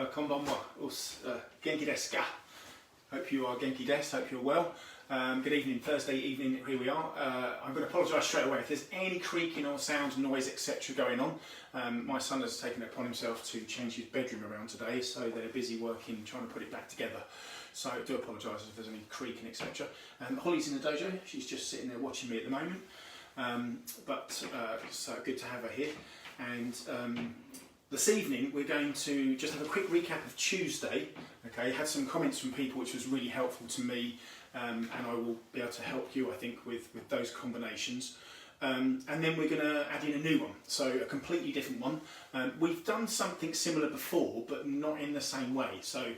konbanwa, genki desu ka? Hope you are genki desu, hope you're well. Good evening, Thursday evening, here we are. I'm going to apologise straight away if there's any creaking or sound, noise, etc. going on. My son has taken it upon himself to change his bedroom around today, so they're busy working, trying to put it back together. So I do apologise if there's any creaking, etc. Holly's in the dojo, she's just sitting there watching me at the moment. So good to have her here. And this evening we're going to just have a quick recap of Tuesday. Okay, had some comments from people which was really helpful to me, and I will be able to help you, I think, with those combinations. And then we're going to add in a new one, so a completely different one. We've done something similar before, but not in the same way. So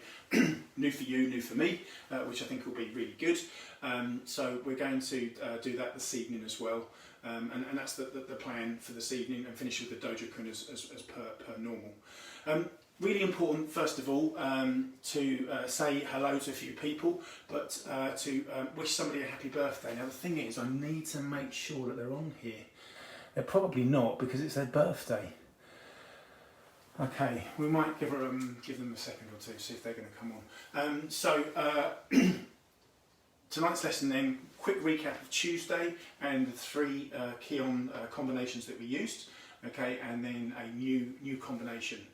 new for you, new for me, which I think will be really good. So we're going to do that this evening as well. And that's the plan for this evening, and finish with the Dojo-kun as per normal. Really important, first of all, to say hello to a few people, but to wish somebody a happy birthday. Now the thing is, I need to make sure that they're on here. They're probably not, because it's their birthday. Okay, we might give them a second or two, see if they're going to come on. Tonight's lesson then, quick recap of Tuesday and the three Kihon combinations that we used, okay, and then a new combination.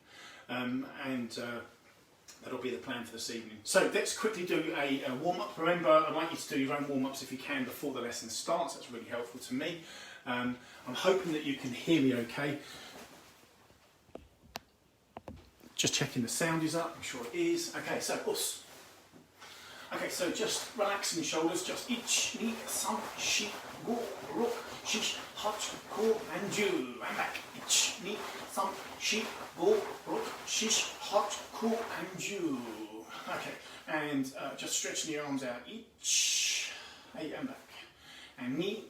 That'll be the plan for this evening. So let's quickly do a warm-up. Remember, I'd like you to do your own warm-ups if you can before the lesson starts. That's really helpful to me. I'm hoping that you can hear me okay. Just checking the sound is up, I'm sure it is. Okay, so us. Okay, so just relaxing the shoulders, just ich, ni, san, shi, go, rok, shish, hach, ko, and ju. And back. Ich, ni, san, shi, go, rok, shish, hach, ko, and ju. Okay, and just stretching your arms out. Ich, hey, and back. And ni,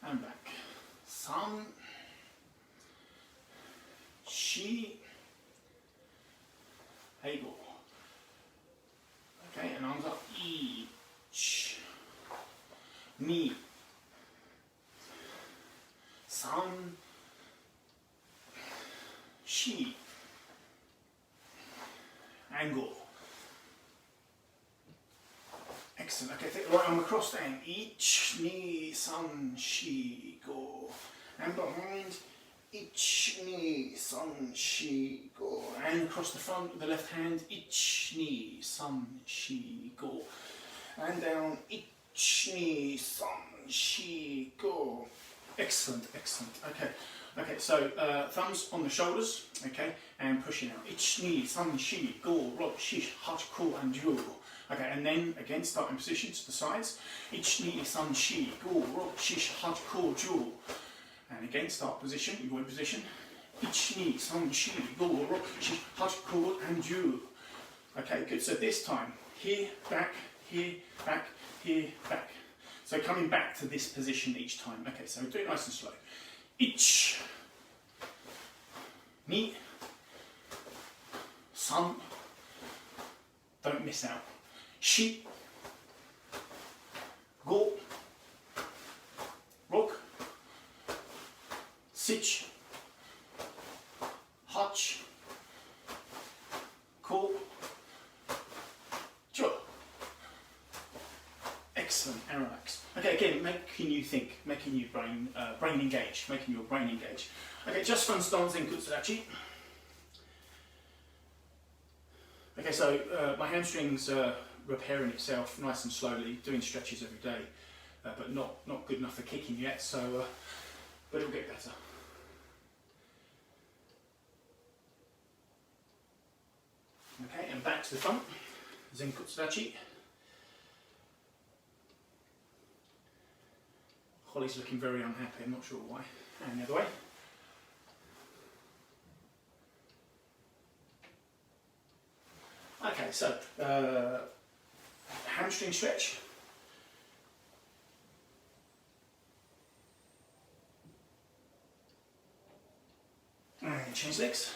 and back. San, shi, hey, go. Okay, and arms up. Ich, ni, san, shi, and go. Excellent. Okay, take the right arm across then. Ich, ni, san, shi, go. And behind. Ich, ni, san, shi, go. And across the front with the left hand. Ich, ni, san, shi, go. And down. Ich, ni, san, shi, go. Excellent, excellent. Okay. Okay, so thumbs on the shoulders, okay, and pushing out. Ich, ni, san, shi, go, rok, shish, hach, ko, and ju. Okay, and then again start in position to the sides. Ich, ni, san, shi, go, rok, shish, hach, ko, ju. And again, start position, you go in position. Ich, ni, san, shi, go, rok, shish, hach, ko, and ju. Okay, good. So this time, here, back, back, here, back. So coming back to this position each time. Okay, so do it nice and slow. Ich, ni, san, don't miss out. Shi, go, rok, sich, hach, ko, ju. Excellent, and relax. Okay, again, making you think, making your brain engage, making your brain engage. Okay, just front stance in Kutsurachi. Okay, so my hamstrings are repairing itself nice and slowly, doing stretches every day, but not good enough for kicking yet, so, but it'll get better. Okay, and back to the front, Zen Kutsurachi. Holly's looking very unhappy, I'm not sure why. And the other way. Okay, so hamstring stretch. And change legs.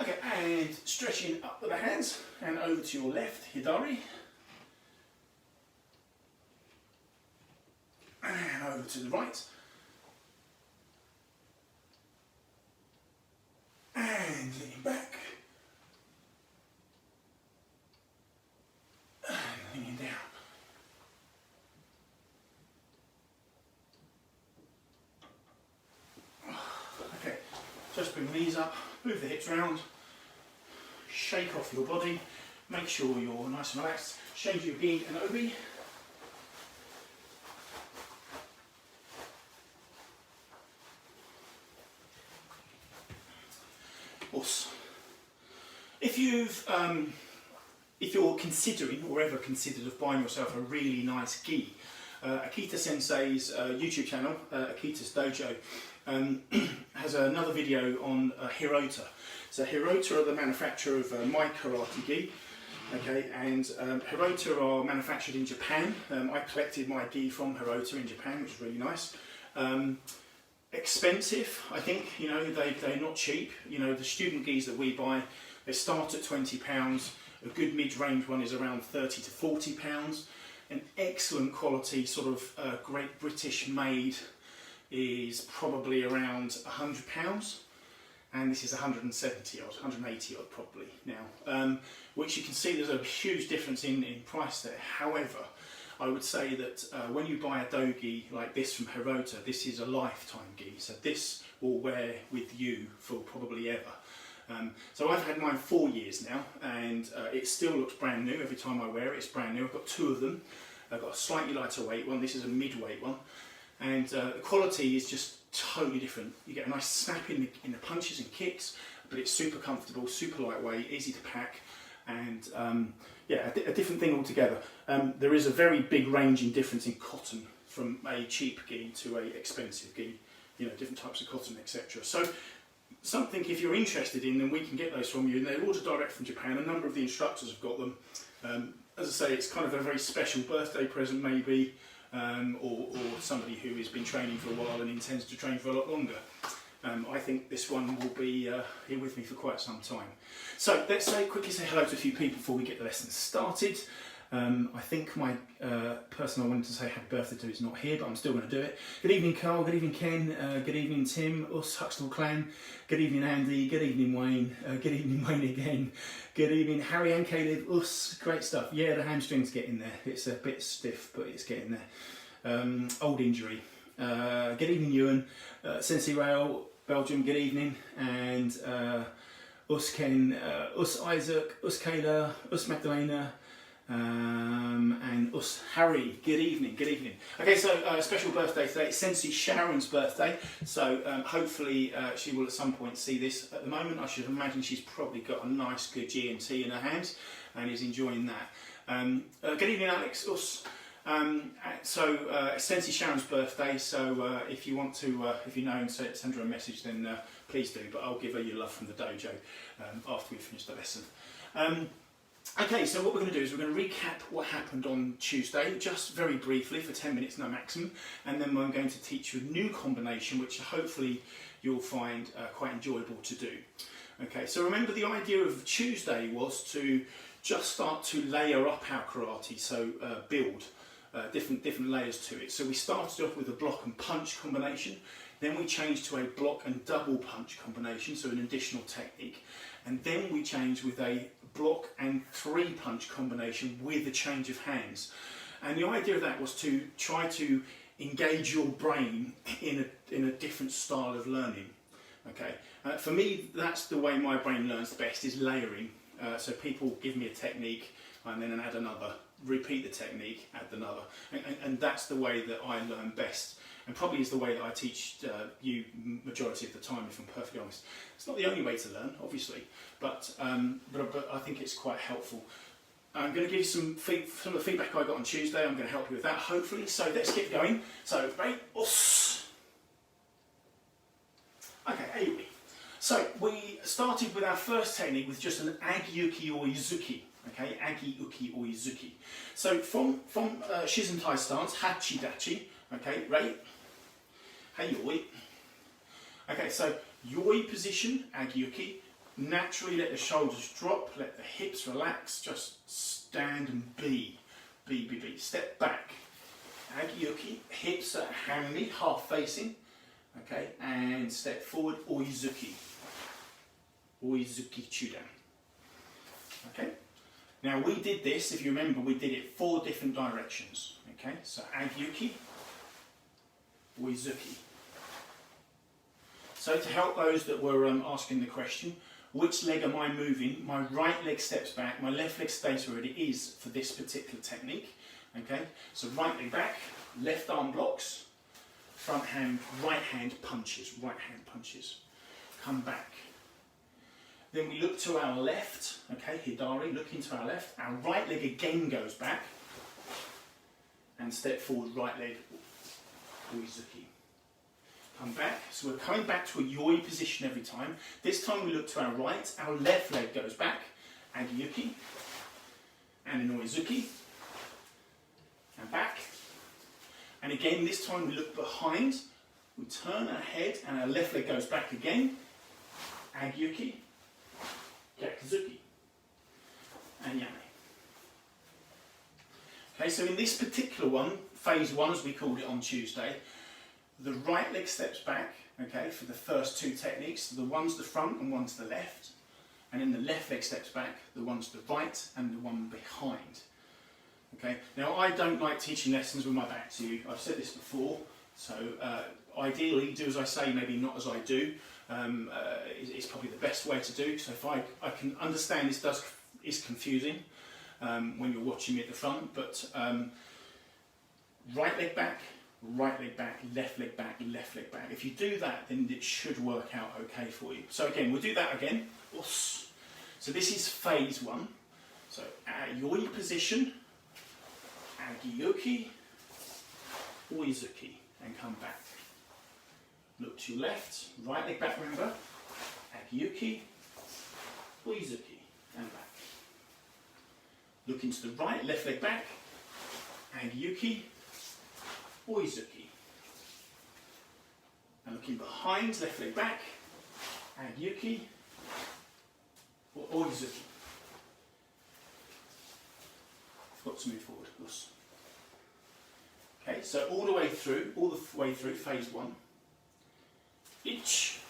Okay, and stretching up with the hands and over to your left, Hidari. to the right. And leaning back. And leaning down. Okay, just bring the knees up, move the hips round, shake off your body, make sure you're nice and relaxed, change your gi and obi. If you're considering or ever considered of buying yourself a really nice gi, Akita Sensei's YouTube channel, Akita's Dojo, has another video on Hirota. So Hirota are the manufacturer of my karate gi, okay, and Hirota are manufactured in Japan. I collected my gi from Hirota in Japan, which is really nice. Expensive, I think, you know, they're not cheap. You know, the student gis that we buy, they start at £20. A good mid-range one is around £30 to £40. An excellent quality, sort of Great British made, is probably around £100, and this is 170 odd, 180 odd probably now, which you can see there's a huge difference in price there. However, I would say that when you buy a dogi like this from Hirota, this is a lifetime gi, so this will wear with you for probably ever. So I've had mine 4 years now, and it still looks brand new. Every time I wear it, it's brand new. I've got 2 of them. I've got a slightly lighter weight one, this is a mid-weight one, and the quality is just totally different. You get a nice snap in the punches and kicks, but it's super comfortable, super lightweight, easy to pack, and yeah, a different thing altogether. There is a very big range in difference in cotton, from a cheap gi to a expensive gi, you know, different types of cotton, etc. So something, if you're interested in, then we can get those from you, and they're ordered direct from Japan. A number of the instructors have got them. As I say, it's kind of a very special birthday present maybe, or somebody who has been training for a while and intends to train for a lot longer. I think this one will be here with me for quite some time. So let's quickly say hello to a few people before we get the lesson started. I think my person I wanted to say happy birthday to is not here, but I'm still going to do it. Good evening Carl, good evening Ken, good evening Tim, us Huxtable Clan, good evening Andy, good evening Wayne, good evening Wayne again, good evening Harry and Caleb, us, great stuff. Yeah, the hamstring's getting there, it's a bit stiff but it's getting there. Old injury. Good evening Ewan, Sensei Rail, Belgium, good evening, and us Ken, us Isaac, us Kayla, us Magdalena, and us Harry, good evening, good evening. Okay, so special birthday today, it's Sensei Sharon's birthday, so hopefully she will at some point see this. At the moment I should imagine she's probably got a nice good G&T in her hands and is enjoying that. Good evening Alex, us. It's Sensei Sharon's birthday, so if you want to, if you know and send her a message, then please do, but I'll give her your love from the dojo after we finish the lesson. Okay, so what we're going to do is we're going to recap what happened on Tuesday, just very briefly for 10 minutes, no maximum, and then I'm going to teach you a new combination which hopefully you'll find quite enjoyable to do. Okay, so remember the idea of Tuesday was to just start to layer up our karate, so build different layers to it. So we started off with a block and punch combination, then we changed to a block and double punch combination, so an additional technique, and then we changed with a block and 3 punch combination with a change of hands. And the idea of that was to try to engage your brain in a different style of learning. Okay, for me that's the way my brain learns best, is layering. So people give me a technique and then add another, repeat the technique, add another, and that's the way that I learn best, and probably is the way that I teach you majority of the time, if I'm perfectly honest. It's not the only way to learn, obviously, but I think it's quite helpful. I'm going to give you some of the feedback I got on Tuesday. I'm going to help you with that, hopefully. So let's get going. So, right, us. Okay, anyway. So we started with our first technique with just an agi-uki or izuki. Okay, agi-uki or izuki. So from Shizentai stance, hachi-dachi. Okay, right. Hey, yoi. Okay, so yoi position, agi-uki. Naturally let the shoulders drop, let the hips relax, just stand and be. Be. Step back. Agiyuki, hips at hanmi, half facing. Okay, and step forward, oizuki. Oizuki chudan. Okay, now we did this, if you remember, we did it 4 different directions. Okay, so Agiyuki, oizuki. So to help those that were asking the question, which leg am I moving? My right leg steps back, my left leg stays where it is for this particular technique. Okay, so right leg back, left arm blocks, front hand, right hand punches, come back. Then we look to our left, okay, hidari, looking to our left, our right leg again goes back, and step forward, right leg, oizuki. Come back, so we're coming back to a yoi position every time. This time we look to our right, our left leg goes back, agiyuki, and an oizuki, and back. And again, this time we look behind, we turn our head, and our left leg goes back again, agiyuki, gyakuzuki, and yame. Okay, so in this particular one, phase 1 as we called it on Tuesday, the right leg steps back, okay, for the first 2 techniques, the one to the front and one to the left, and then the left leg steps back, the one to the right and the one behind. Okay, now I don't like teaching lessons with my back to you, I've said this before, so ideally do as I say, maybe not as I do, is probably the best way to do. So if I can understand this is confusing when you're watching me at the front, but right leg back, left leg back, left leg back. If you do that, then it should work out okay for you. So again, we'll do that again. So this is phase 1. So yoi position, agiyuki, oizuki, and come back. Look to your left, right leg back, remember, agiyuki, oizuki, and back. Looking to the right, left leg back, agiyuki, oizuki. And looking behind, left leg back, agiyuki, or oizuki. Got to move forward. Okay, so all the way through phase 1. Ich.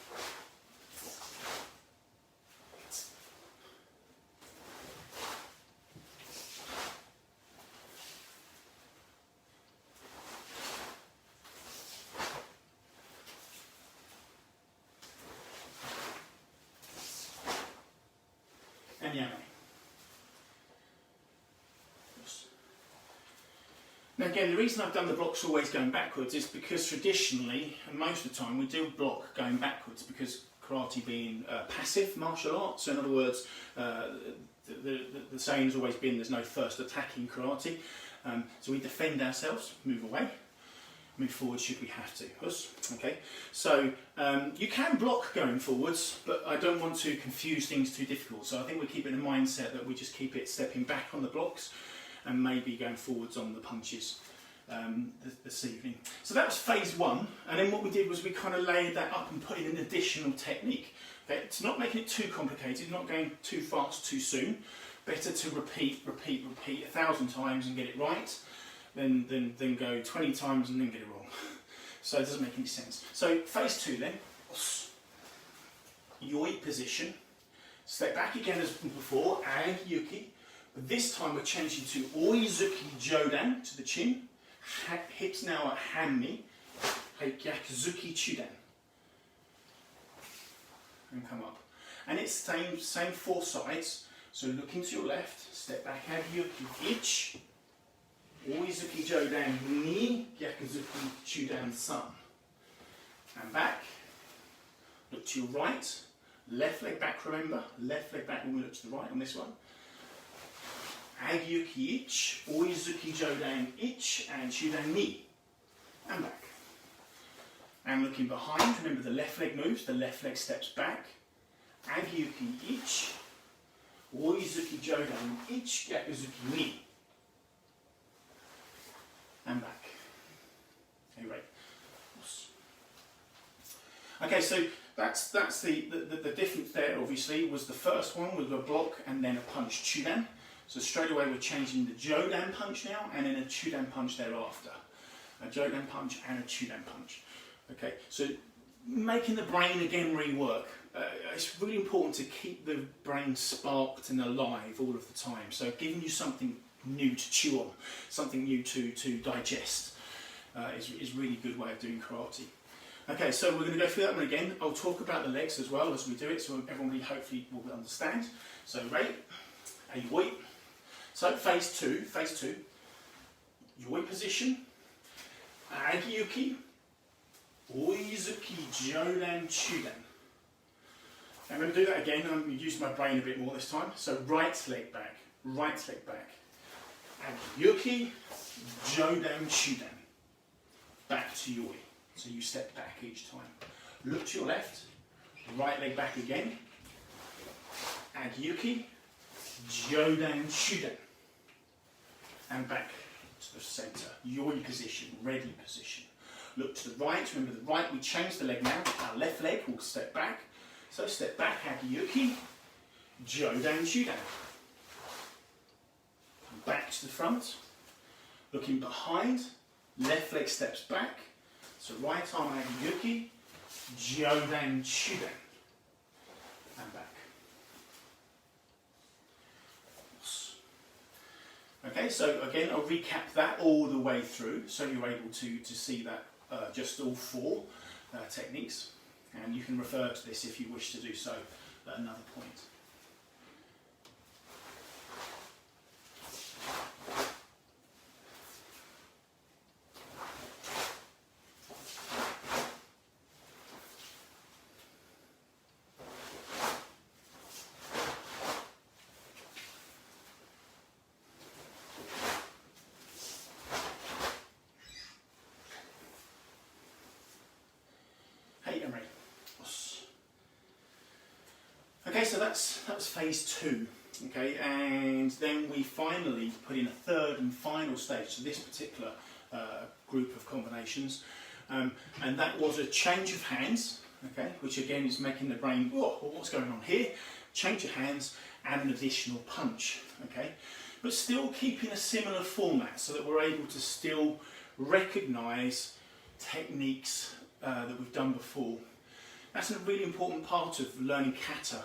And yame. Now again, the reason I've done the blocks always going backwards is because traditionally, and most of the time, we do block going backwards because karate being passive martial arts. So in other words, the saying has always been there's no first attack in karate. So we defend ourselves, move away, move forward should we have to. Okay, so you can block going forwards, but I don't want to confuse things too difficult. So I think we keep it in a mindset that we just keep it stepping back on the blocks and maybe going forwards on the punches this evening. So that was phase 1, and then what we did was we kind of layered that up and put in an additional technique. Okay, it's not making it too complicated, not going too fast too soon. Better to repeat 1,000 times and get it right than go 20 times and then get it wrong. So it doesn't make any sense. So phase 2 then, yoi position, step back again as before, agiyuki. But this time we're changing to oizuki jodan, to the chin, hips now at hanmi, gyakuzuki chudan, and come up. And it's same 4 sides, so looking to your left, step back, agiyuki, ich, oizuki jodan ni, gyakuzuki chudan san, and back, look to your right, left leg back, remember, left leg back when we look to the right on this one. Agiyuki ich, oizuki jodan ich, and chudan ni, and back. And looking behind, remember the left leg moves, the left leg steps back. Agiyuki ich, oizuki jodan ich, gyakuzuki ni, and back. Okay, right. Okay, so that's the difference there. Obviously, was the first one with a block and then a punch chudan. So straight away we're changing the jodan punch now and then a chudan punch thereafter. a Jodan punch and a Chudan punch. Okay, so making the brain again rework. It's really important to keep the brain sparked and alive all of the time. So giving you something new to chew on, something new to digest is really good way of doing karate. Okay, so we're going to go through that one again. I'll talk about the legs as well as we do it, so everyone really hopefully will understand. So ready, a yoi. So phase two, yoi position, agiyuki, oizuki, jodan, chudan. I'm going to do that again. I'm going to use my brain a bit more this time. So right leg back, agiyuki, jodan, chudan. Back to yoi. So you step back each time. Look to your left, right leg back again. Agiyuki, jodan, chudan. And back to the centre. Yoi position, ready position. Look to the right. Remember the right, we change the leg now. Our left leg will step back. So step back, agiyuki, jodan, chudan. Back to the front. Looking behind. Left leg steps back. So right arm agiyuki, jodan, chudan. And back. Okay, so again, I'll recap that all the way through, so you're able to see that just all four techniques, and you can refer to this if you wish to do so at another point. Okay, so that was phase two. Okay, and then we finally put in a third and final stage to this particular group of combinations, and that was a change of hands. Okay, which again is making the brain, oh, well, what's going on here? Change of hands and an additional punch. Okay, but still keeping a similar format so that we're able to still recognise techniques that we've done before. That's a really important part of learning kata,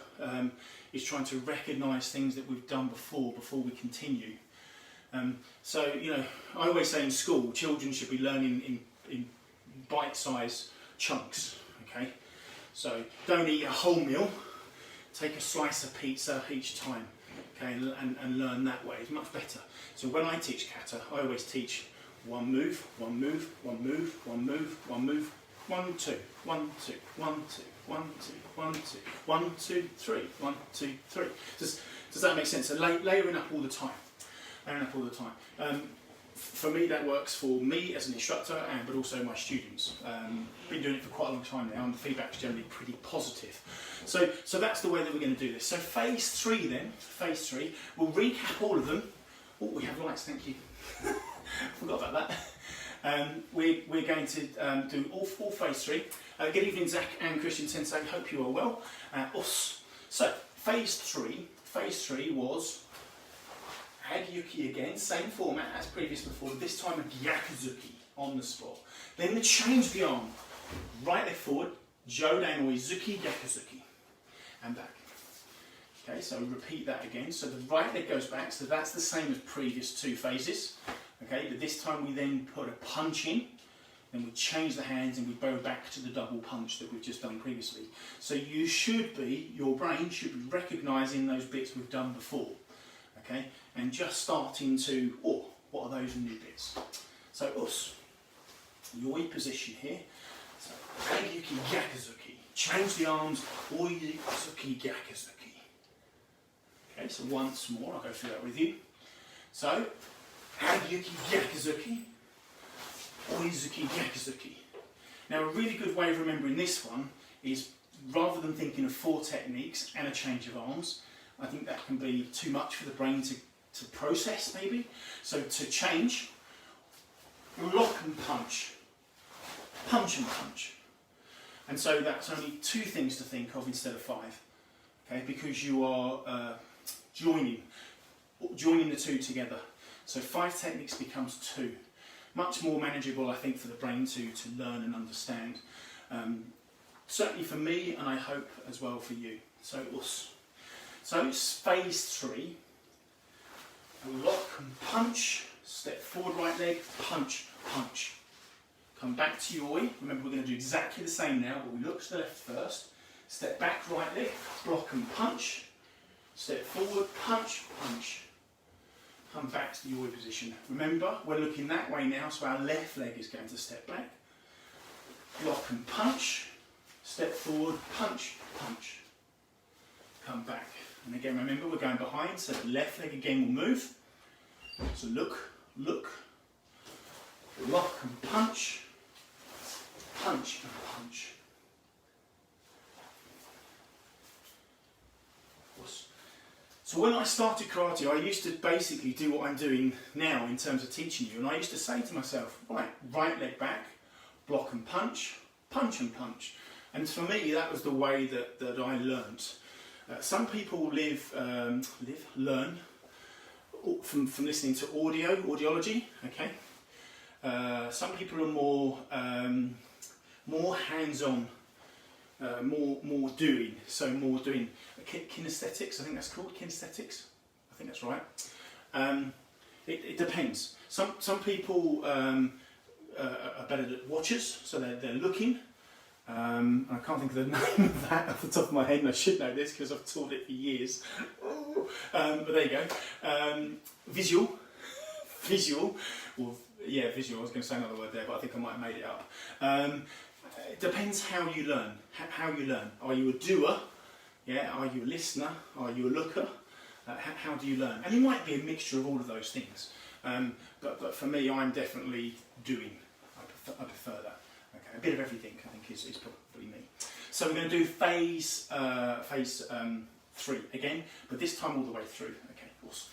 is trying to recognise things that we've done before we continue. So, you know, I always say in school, children should be learning in bite-sized chunks, okay? So don't eat a whole meal, take a slice of pizza each time, okay, and learn that way. It's much better. So when I teach kata, I always teach one move, one move, one move, one move, one move, 1, 2, 1, 2, 1, 2, 1, 2, 1, 2, 1, 2, 3, 1, 2, 3. Does that make sense? So layering up all the time. Layering up all the time. For me, that works for me as an instructor, but also my students. Been doing it for quite a long time now, and the feedback's generally pretty positive. So that's the way that we're going to do this. So phase three then, phase three, we'll recap all of them. Oh, we have lights, thank you. Forgot about that. We're going to do all phase three. Good evening, Zach and Christian Sensei. Hope you are well. So phase three was agiyuki again, same format as previous before. This time a gyakuzuki on the spot. Then we change the arm, right leg forward, jodan oizuki, gyakuzuki, and back. Okay, so repeat that again. So the right leg goes back. So that's the same as previous two phases. Okay, but this time we then put a punch in, then we change the hands and we go back to the double punch that we've just done previously. So your brain should be recognising those bits we've done before, okay, and just starting to, oh, what are those new bits? So yoi position here, so agiyuki, gyakuzuki, change the arms, oizuki, gyakuzuki. Okay, so once more, I'll go through that with you. So, agiyuki, gyakuzuki, oizuki, gyakuzuki. Now a really good way of remembering this one is, rather than thinking of 4 techniques and a change of arms, I think that can be too much for the brain to process maybe. So to change, lock and punch, punch and punch. And so that's only 2 things to think of instead of 5, okay, because you are joining the 2 together. So 5 techniques becomes 2. much more manageable, I think, for the brain to learn and understand. Certainly for me, and I hope as well for you. So it's phase 3. Lock and punch. Step forward, right leg, punch, punch. Come back to yoi. Remember, we're going to do exactly the same now, but we look to the left first. Step back, right leg, block and punch. Step forward, punch, punch. Come back to the yoi position. Remember, we're looking that way now, so our left leg is going to step back. Block and punch. Step forward, punch, punch. Come back. And again, remember, we're going behind, so the left leg again will move. So look, look, lock and punch, punch and punch. So when I started karate, I used to basically do what I'm doing now in terms of teaching you, and I used to say to myself, right leg back, block and punch, punch and punch. And for me, that was the way that I learnt. Some people learn from listening to audiology, okay? Some people are more hands-on, more doing, kinesthetics, I think that's called, kinesthetics, I think that's right. It depends. Some people are better at watchers, so they're looking. I can't think of the name of that off the top of my head, and I should know this because I've taught it for years. But there you go. Visual, or yeah, visual. I was going to say another word there, but I think I might have made it up. It depends how you learn. Are you a doer? Yeah. Are you a listener? Are you a looker? How do you learn? And it might be a mixture of all of those things. But for me, I'm definitely doing. I prefer that. Okay, a bit of everything, I think, is probably me. So we're going to do phase 3 again, but this time all the way through. Okay, awesome.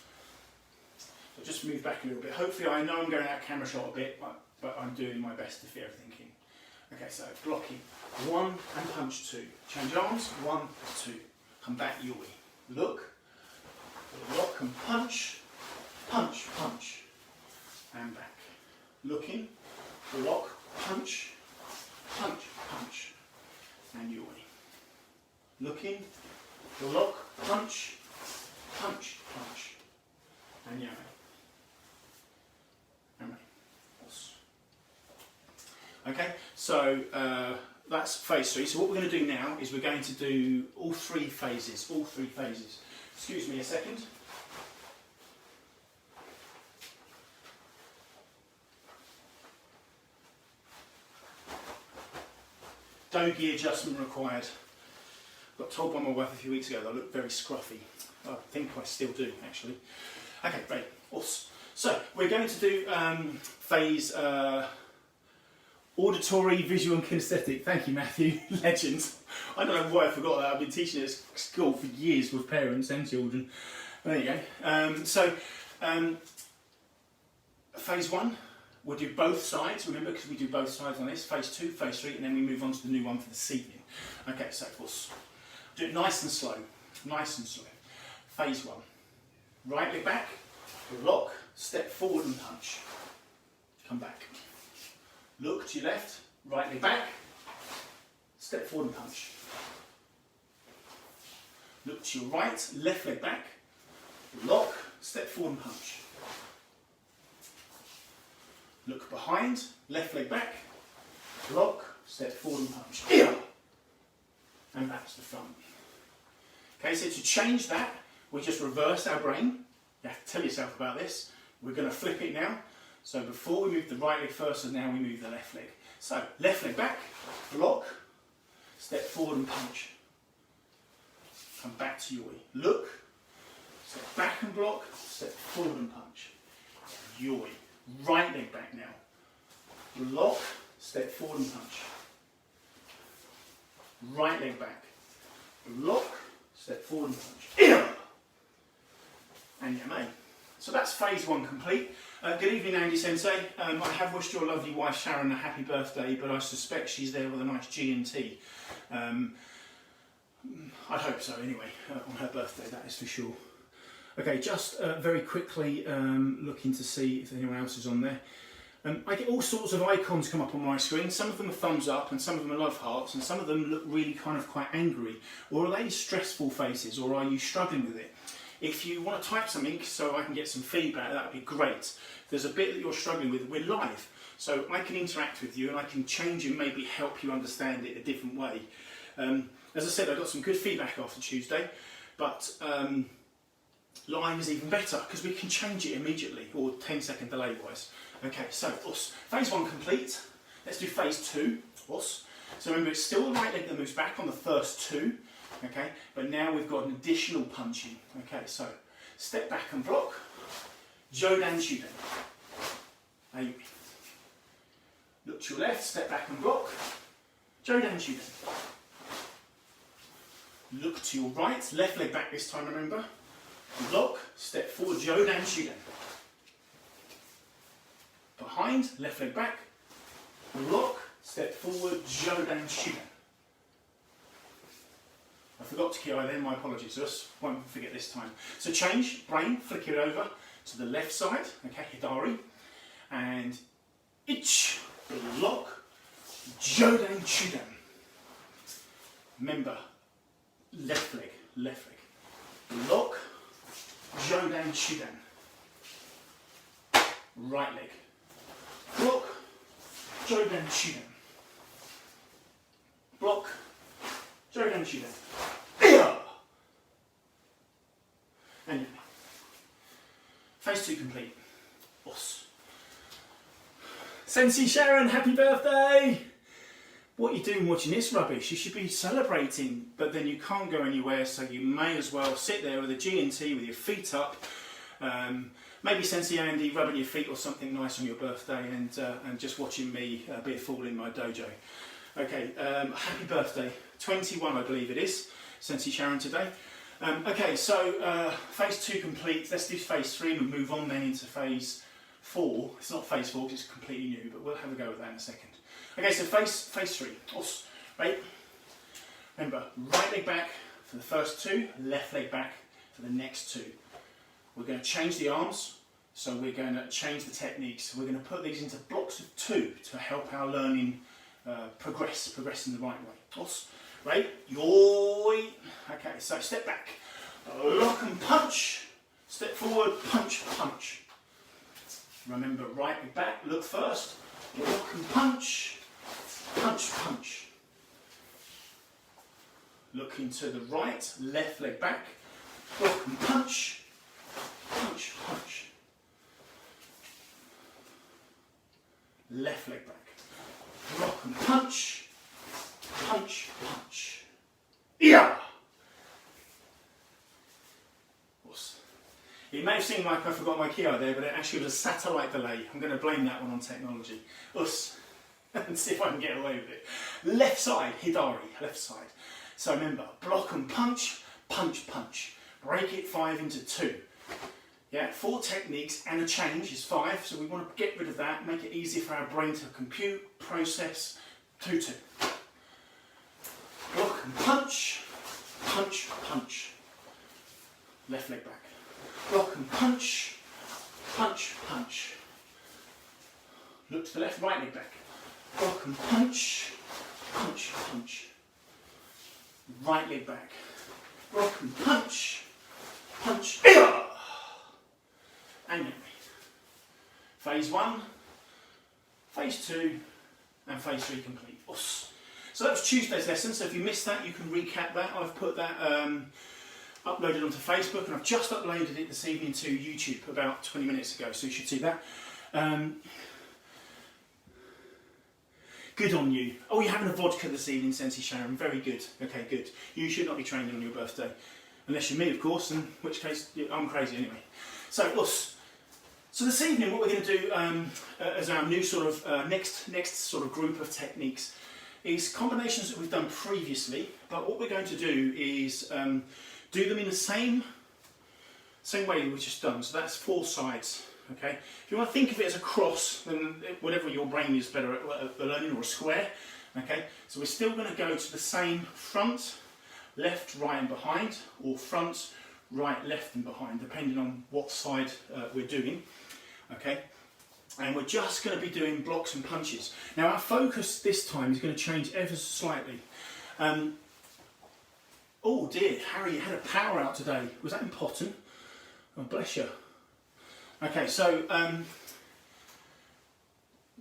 So just move back a little bit. Hopefully, I know I'm going out camera shot a bit, but I'm doing my best to fit everything in. Okay, so blocking 1 and punch 2. Change arms, 1, 2. Come back, yui. Look, lock and punch, punch, punch, and back. Looking, block, punch, punch, punch, and yui. Looking, block, punch, punch, punch, and yui. Okay, so that's phase 3. So what we're going to do now is we're going to do all three phases. Excuse me a second. Dogi adjustment required. Got told by my wife a few weeks ago that I look very scruffy. I think I still do, actually. Okay, great. Awesome. So we're going to do phase auditory, visual and kinesthetic. Thank you, Matthew. Legend. I don't know why I forgot that. I've been teaching at school for years with parents and children. There you go. Phase 1, we'll do both sides, remember, because we do both sides on this. Phase 2, phase 3, and then we move on to the new one for this evening. Okay, so we'll do it nice and slow. Phase 1. Right leg back, lock, step forward and punch. Come back. Look to your left, right leg back, step forward and punch. Look to your right, left leg back, lock, step forward and punch. Look behind, left leg back, lock, step forward and punch. And back to the front. Okay, so to change that, we just reverse our brain. You have to tell yourself about this. We're going to flip it now. So before we move the right leg first, and now we move the left leg. So left leg back, block, step forward and punch. Come back to yoi. Look, step back and block, step forward and punch. Yoi. Right leg back now. Block, step forward and punch. Right leg back. Block, step forward and punch. And yamei. So that's phase 1 complete. Good evening, Andy Sensei. I have wished your lovely wife Sharon a happy birthday, but I suspect she's there with a nice G&T. I'd hope so anyway, on her birthday, that is for sure. Okay, just very quickly looking to see if anyone else is on there. I get all sorts of icons come up on my screen. Some of them are thumbs up and some of them are love hearts, and some of them look really kind of quite angry. Or are they stressful faces, or are you struggling with it? If you want to type something so I can get some feedback, that would be great. If there's a bit that you're struggling with, we're live. So I can interact with you and I can change and maybe help you understand it a different way. As I said, I got some good feedback after Tuesday, but live is even better because we can change it immediately, or 10-second delay wise. Okay, so phase 1 complete. Let's do phase 2. So remember, it's still the right leg that moves back on the first 2. Okay, but now we've got an additional punching. Okay, so step back and block. Jodan Shuden. Ayumi. Look to your left, step back and block. Jodan Shuden. Look to your right, left leg back this time, remember. Block, step forward, Jodan Shuden. Behind, left leg back. Block, step forward, Jodan Shuden. I forgot to Kihon then, my apologies, just won't forget this time. So change, brain, flick it over to the left side, okay, Hidari. And ich, block, Jodan Shuden. Remember, left leg, block, Jodan Shuden. Right leg, block, Jodan Shuden. Block, Jodan Shuden. And phase 2 complete. Sensei Sharon, happy birthday! What are you doing watching this rubbish? You should be celebrating, but then you can't go anywhere, so you may as well sit there with a G&T with your feet up. Maybe Sensei Andy rubbing your feet or something nice on your birthday, and just watching me be a fool in my dojo. Okay, happy birthday. 21 I believe it is, Sensei Sharon today. Okay, so phase 2 complete. Let's do phase 3 and move on then into phase 4. It's not phase 4 because it's completely new, but we'll have a go with that in a second. Okay, so phase 3. Right. Remember, right leg back for the first 2, left leg back for the next 2. We're going to change the arms, so we're going to change the techniques. We're going to put these into blocks of 2 to help our learning progress in the right way. Right, yoi. Okay, so step back, lock and punch, step forward, punch, punch. Remember, right leg back, look first, lock and punch, punch, punch. Looking to the right, left leg back, lock and punch, punch, punch. Left leg back, lock and punch, punch, punch. Yeah! It may have seemed like I forgot my Kihon there, but it actually was a satellite delay. I'm going to blame that one on technology. And see if I can get away with it. Left side, Hidari, left side. So remember, block and punch, punch, punch. Break it 5 into 2. Yeah, 4 techniques and a change is 5, so we want to get rid of that, make it easy for our brain to compute, process, 2-2. Block and punch, punch, punch. Left leg back. Block and punch, punch, punch. Look to the left, right leg back. Block and punch, punch, punch. Right leg back. Block and punch, punch. And phase 1, phase 2, and phase 3 complete. So that was Tuesday's lesson, so if you missed that, you can recap that. I've put that uploaded onto Facebook, and I've just uploaded it this evening to YouTube about 20 minutes ago, so you should see that. Good on you. Oh, you're having a vodka this evening, Sensei Sharon. Very good. Okay, good. You should not be training on your birthday. Unless you're me, of course, in which case I'm crazy anyway. So this evening what we're going to do as our new sort of next sort of group of techniques is combinations that we've done previously, but what we're going to do is do them in the same way we've just done. So that's 4 sides. Okay. If you want to think of it as a cross, then whatever your brain is better at learning, or a square. Okay. So we're still going to go to the same front, left, right, and behind, or front, right, left, and behind, depending on what side we're doing. Okay. And we're just going to be doing blocks and punches. Now our focus this time is going to change ever so slightly. Oh dear, Harry, you had a power out today. Was that important? Oh, bless you. Okay, so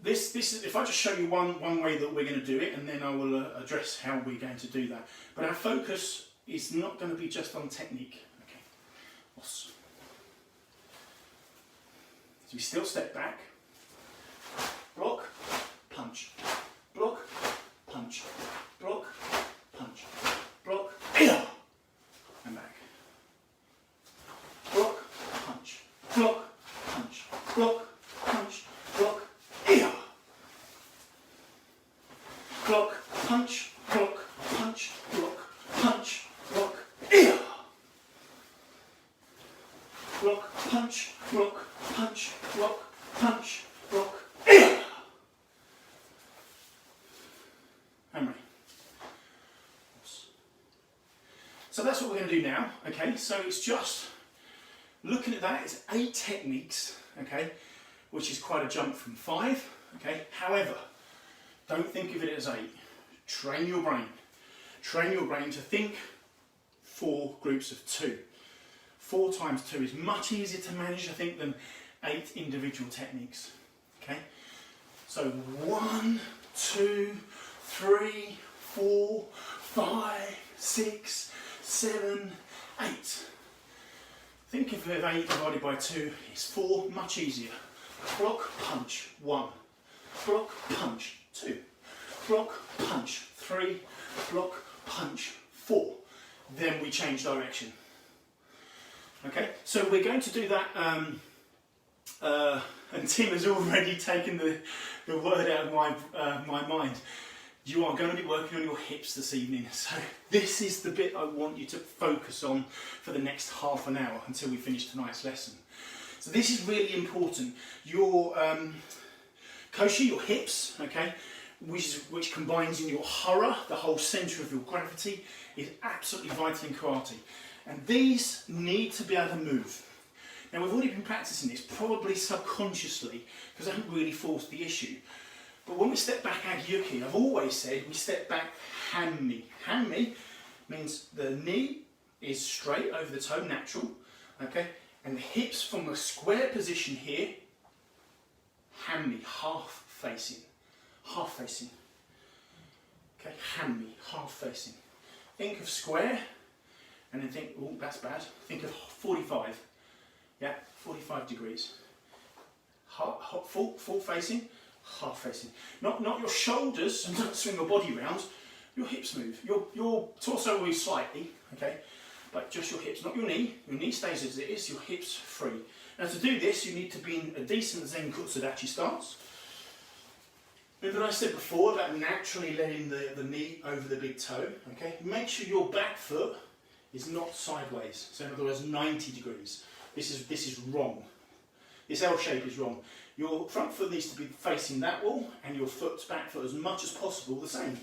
this is, if I just show you one way that we're going to do it, and then I will address how we're going to do that. But our focus is not going to be just on technique. Okay. So we still step back. Block, punch, block, punch, block, punch, block, and back. Block, punch, block, punch, block, punch, block, block, punch, block, punch, block, punch, block, block, punch, block, punch, block, punch, block, Hammer. So that's what we're going to do now. Okay, so it's just looking at that. It's 8 techniques. Okay, which is quite a jump from 5. Okay, however, don't think of it as 8. Train your brain. Train your brain to think 4 groups of 2. 4 times 2 is much easier to manage, I think, than 8 individual techniques. Okay, so 1, 2, 3, 4, 5, 6, 7, 8. Think of 8 divided by 2 is 4, much easier. Block, punch, 1. Block, punch, 2. Block, punch, 3. Block, punch, 4. Then we change direction. Okay, so we're going to do that, and Tim has already taken the word out of my mind. You are going to be working on your hips this evening, so this is the bit I want you to focus on for the next half an hour until we finish tonight's lesson. So this is really important. Your koshi, your hips, okay, which combines in your hara, the whole centre of your gravity, is absolutely vital in karate. And these need to be able to move. Now we've already been practicing this, probably subconsciously, because I haven't really forced the issue. But when we step back agyuki, I've always said we step back hanmi. Hanmi means the knee is straight over the toe, natural, okay? And the hips from a square position here, hanmi, half facing. Half facing. Okay, hanmi, half facing. Think of square, and then think, oh, that's bad. Think of 45. Yeah, 45 degrees. Full facing, half facing. Not your shoulders, and don't swing your body around. Your hips move. Your torso moves slightly, okay? But just your hips, not your knee. Your knee stays as it is, your hips free. Now to do this, you need to be in a decent Zen Kutsudachi stance. Remember I said before about naturally letting the knee over the big toe, okay? Make sure your back foot is not sideways, so in other words 90 degrees. This is wrong. This L shape is wrong. Your front foot needs to be facing that wall and your back foot as much as possible the same.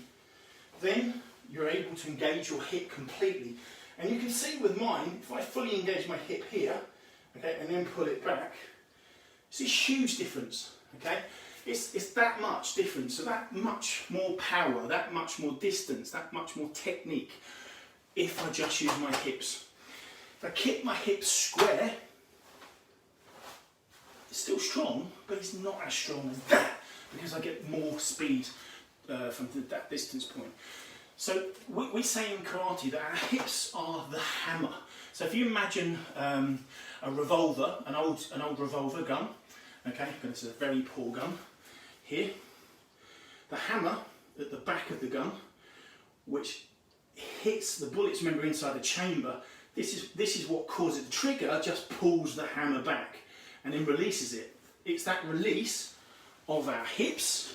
Then you're able to engage your hip completely. And you can see with mine, if I fully engage my hip here, okay, and then pull it back, it's a huge difference, okay? It's that much difference, so that much more power, that much more distance, that much more technique if I just use my hips. If I keep my hips square, it's still strong, but it's not as strong as that because I get more speed from that distance point. So we say in karate that our hips are the hammer. So if you imagine a revolver, an old revolver gun, okay, but it's a very poor gun. Here, the hammer at the back of the gun, which hits the bullets, remember, inside the chamber. This is what causes the trigger. Just pulls the hammer back and then releases it. It's that release of our hips,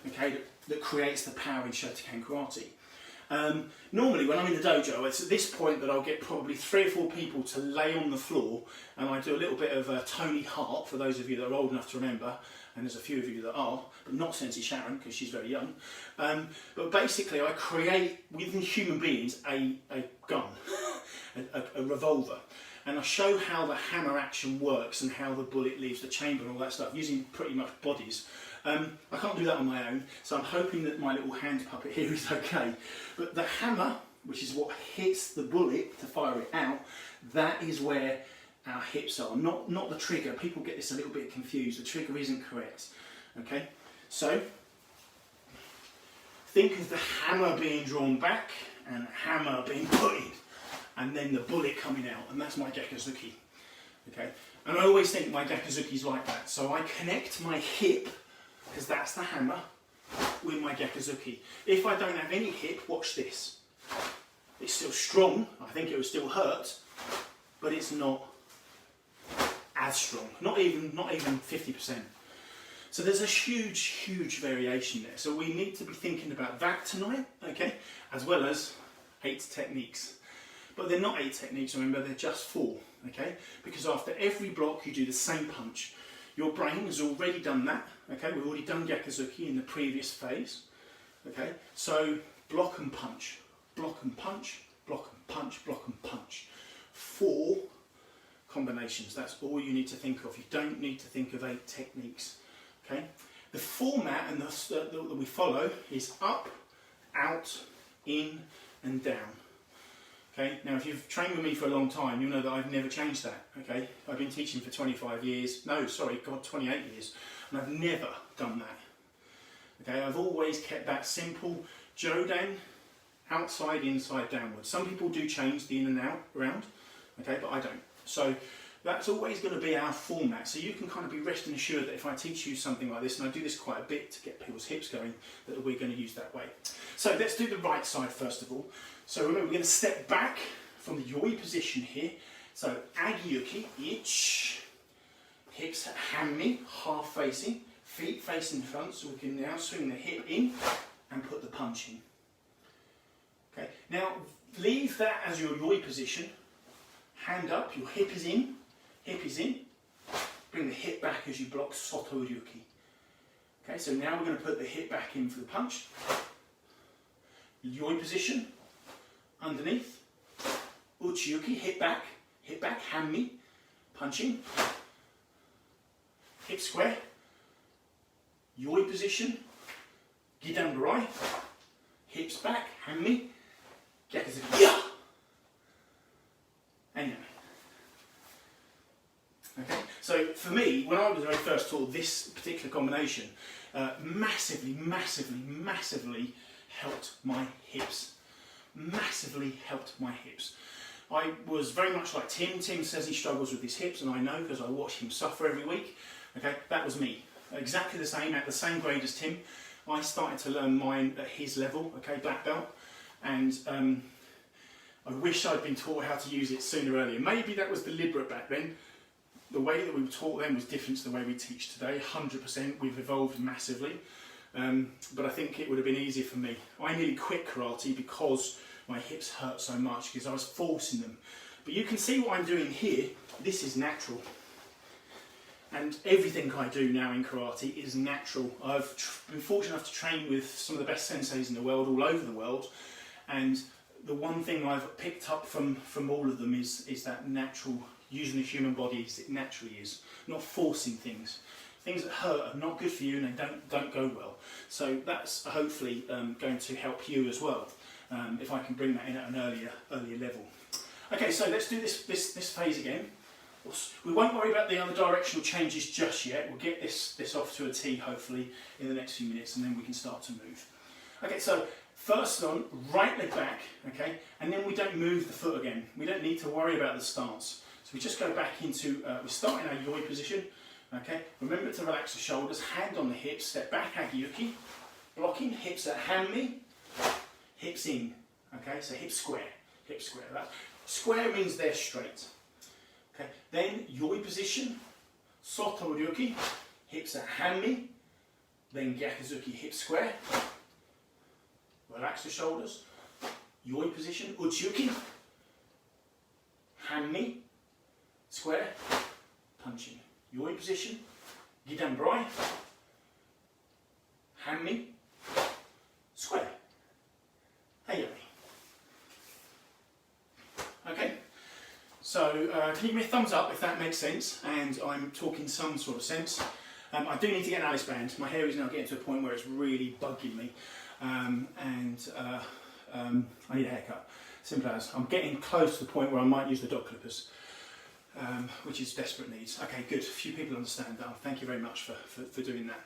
okay, that creates the power in Shotokan karate. Normally when I'm in the dojo, it's at this point that I'll get probably 3 or 4 people to lay on the floor, and I do a little bit of Tony Hart, for those of you that are old enough to remember, and there's a few of you that are, but not Sensei Sharon because she's very young. But basically I create within human beings a gun, a revolver. and I show how the hammer action works and how the bullet leaves the chamber and all that stuff, using pretty much bodies. I can't do that on my own, so I'm hoping that my little hand puppet here is okay. But the hammer, which is what hits the bullet to fire it out, that is where our hips are, not the trigger. People get this a little bit confused. The trigger isn't correct. Okay, so think of the hammer being drawn back and the hammer being put in, and then the bullet coming out, and that's my Gyakuzuki. Okay, and I always think my Gyakuzuki is like that. So I connect my hip, because that's the hammer, with my Gyakuzuki. If I don't have any hip, watch this. It's still strong. I think it will still hurt, but it's not as strong. Not even 50%. So there's a huge variation there. So we need to be thinking about that tonight, okay, as well as 8 techniques. But they're not 8 techniques, remember, they're just 4, okay? Because after every block you do the same punch. Your brain has already done that, okay? We've already done Gyakuzuki in the previous phase, okay? So block and punch, block and punch, block and punch, block and punch. 4 combinations, that's all you need to think of. You don't need to think of 8 techniques, okay? The format and that we follow is up, out, in and down. Okay, now if you've trained with me for a long time, you'll know that I've never changed that. Okay, I've been teaching for 25 years, no, sorry, God, 28 years, and I've never done that. Okay, I've always kept that simple, Jodan, outside, inside, downward. Some people do change the in and out around, okay, but I don't. So that's always going to be our format. So you can kind of be resting assured that if I teach you something like this, and I do this quite a bit to get people's hips going, that we're going to use that way. So let's do the right side first of all. So remember, we're going to step back from the yoi position here. So agiyuki, ich, hips hanmi, half facing, feet facing front, so we can now swing the hip in and put the punch in. Okay, now leave that as your yoi position. Hand up, your hip is in, bring the hip back as you block soto ryuki. Okay, so now we're going to put the hip back in for the punch. Yoi position, underneath, uchiyuki, hip back, hanmi, punching, hip square, yoi position, gidan barai, hips back, hanmi, gyakuzuki, ya! And okay, so for me, when I was very first taught this particular combination, massively helped my hips. Massively helped my hips. I was very much like Tim. Tim says he struggles with his hips, and I know because I watch him suffer every week. Okay, that was me. Exactly the same, at the same grade as Tim. I started to learn mine at his level, okay, black belt, and I wish I'd been taught how to use it sooner earlier. Maybe that was deliberate back then. The way that we were taught then was different to the way we teach today. 100%, we've evolved massively. But I think it would have been easier for me. I nearly quit karate because my hips hurt so much, because I was forcing them. But you can see what I'm doing here. This is natural. And everything I do now in karate is natural. I've been fortunate enough to train with some of the best senseis in the world, all over the world. And the one thing I've picked up from all of them is that natural, using the human body as it naturally is, not forcing things. Things that hurt are not good for you and they don't go well. So that's hopefully going to help you as well, if I can bring that in at an earlier level. Okay, so let's do this phase again. We won't worry about the other directional changes just yet. We'll get this off to a T hopefully in the next few minutes, and then we can start to move. Okay, so first on, right leg back, okay, and then we don't move the foot again. We don't need to worry about the stance. So we just go back into, we start in our yoi position, okay. Remember to relax the shoulders, hand on the hips, step back, agiyuki, blocking, hips at hanmi, hips in, okay, so hip square. That square means they're straight. Okay, then yoi position, soto ryuki, hips at hanmi, then gyakuzuki, hip square. Relax the shoulders. Yoi position, uchiyuki, hanmi, square, punching. Yoi position, gidan barai, hanmi, square. Hey, okay. So can you give me a thumbs up if that makes sense and I'm talking some sort of sense. I do need to get an Alice band. My hair is now getting to a point where it's really bugging me, and I need a haircut. Simple as. I'm getting close to the point where I might use the dog clippers, which is desperate needs. Okay, good. A few people understand that. Thank you very much for doing that.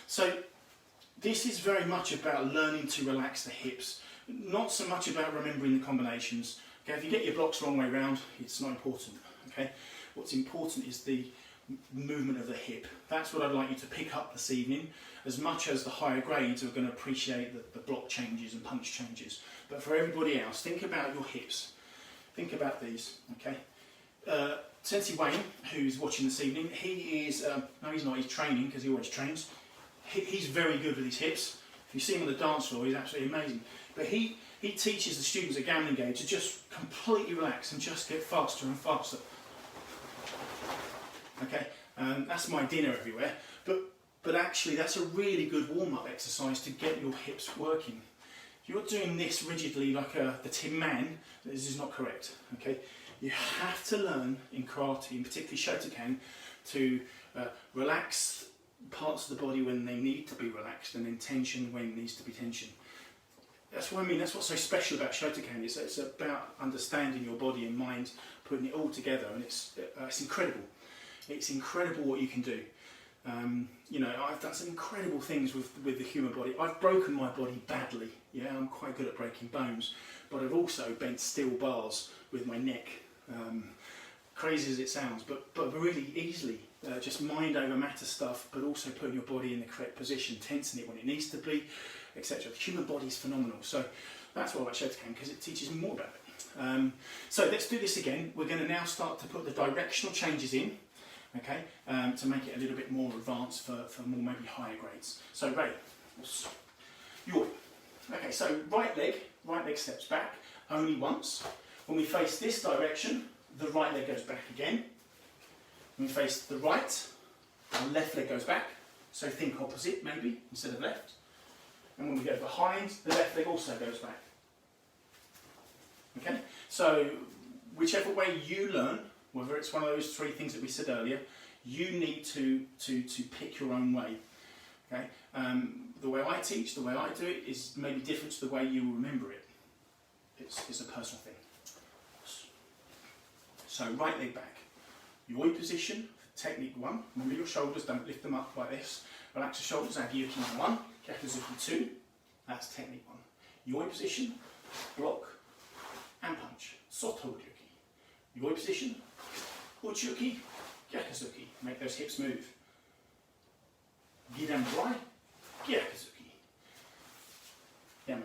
So this is very much about learning to relax the hips, not so much about remembering the combinations. Okay, if you get your blocks wrong way round, it's not important. Okay, what's important is the movement of the hip. That's what I'd like you to pick up this evening, as much as the higher grades are going to appreciate the block changes and punch changes. But for everybody else, think about your hips. Think about these, okay? Sensei Wayne, who's watching this evening, he is, no he's not, he's training because he always trains. He's very good with his hips. If you see him on the dance floor, he's absolutely amazing. But he teaches the students at Gambling Game to just completely relax and just get faster and faster. Okay, that's my dinner everywhere, but actually that's a really good warm-up exercise to get your hips working. If you're doing this rigidly like the Tin Man, this is not correct. Okay, you have to learn in karate, and particularly Shotokan, to relax parts of the body when they need to be relaxed, and then tension when it needs to be tension. That's what I mean. That's what's so special about Shotokan. It's about understanding your body and mind, putting it all together, and it's incredible. It's incredible what you can do. You know, I've done some incredible things with the human body. I've broken my body badly. Yeah, I'm quite good at breaking bones, but I've also bent steel bars with my neck. Crazy as it sounds, but really easily. Just mind over matter stuff, but also putting your body in the correct position, tensing it when it needs to be, etc. The human body is phenomenal. So that's what I like Shotokan, because it teaches me more about it. So let's do this again. We're going to now start to put the directional changes in. Okay, to make it a little bit more advanced for more maybe higher grades. So Ray, your. Okay, so right leg steps back only once. When we face this direction, the right leg goes back again. When we face the right, the left leg goes back. So think opposite maybe instead of left. And when we go behind, the left leg also goes back. Okay, so whichever way you learn, whether it's one of those three things that we said earlier, you need to pick your own way. Okay? The way I teach, the way I do it, is maybe different to the way you remember it. It's a personal thing. So right leg back. Yoi position, technique 1. Remember your shoulders, don't lift them up like this. Relax the shoulders, Agiyuki 1, Gyakuzuki 2. That's technique 1. Yoi position, block and punch. Soto-ryuki. Yoi position, Uchuki, Gyakuzuki. Make those hips move. Gidan Brai, Gyakuzuki. Yame.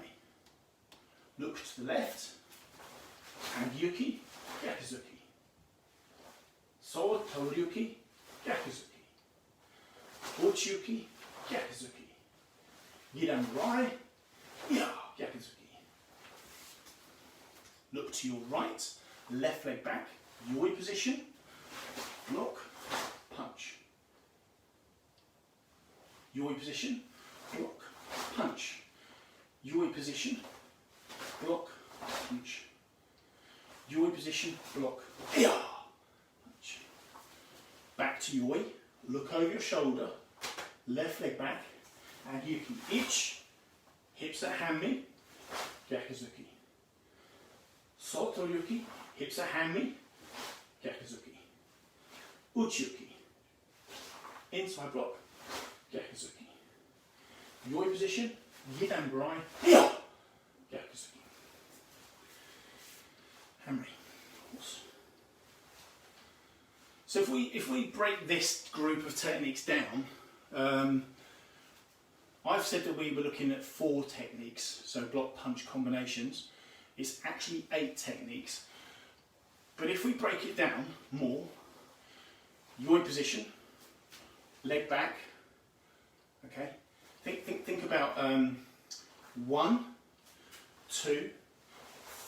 Look to the left. Agiyuki, Gyakuzuki. Soto-ryuki, Gyakuzuki. Uchuki, Gyakuzuki. Gidan Brai, Gyakuzuki. Look to your right. Left leg back. Yoi position, block, punch. Yoi position, block, punch. Yoi position, block, punch. Yoi position, block, punch. Back to yoi, look over your shoulder, left leg back, and yuki. Each, hips at hanmi, Gyakuzuki. Soto-ryuki, hips at hanmi, Gyakuzuki. Uchuki. Inside block, Gyakuzuki. Yoi position, Gidan Brai, Gyakuzuki. Hamri. So if we break this group of techniques down, I've said that we were looking at 4 techniques, so block punch combinations. It's actually 8 techniques. But if we break it down more, yoi position, leg back, okay? Think about 1, 2,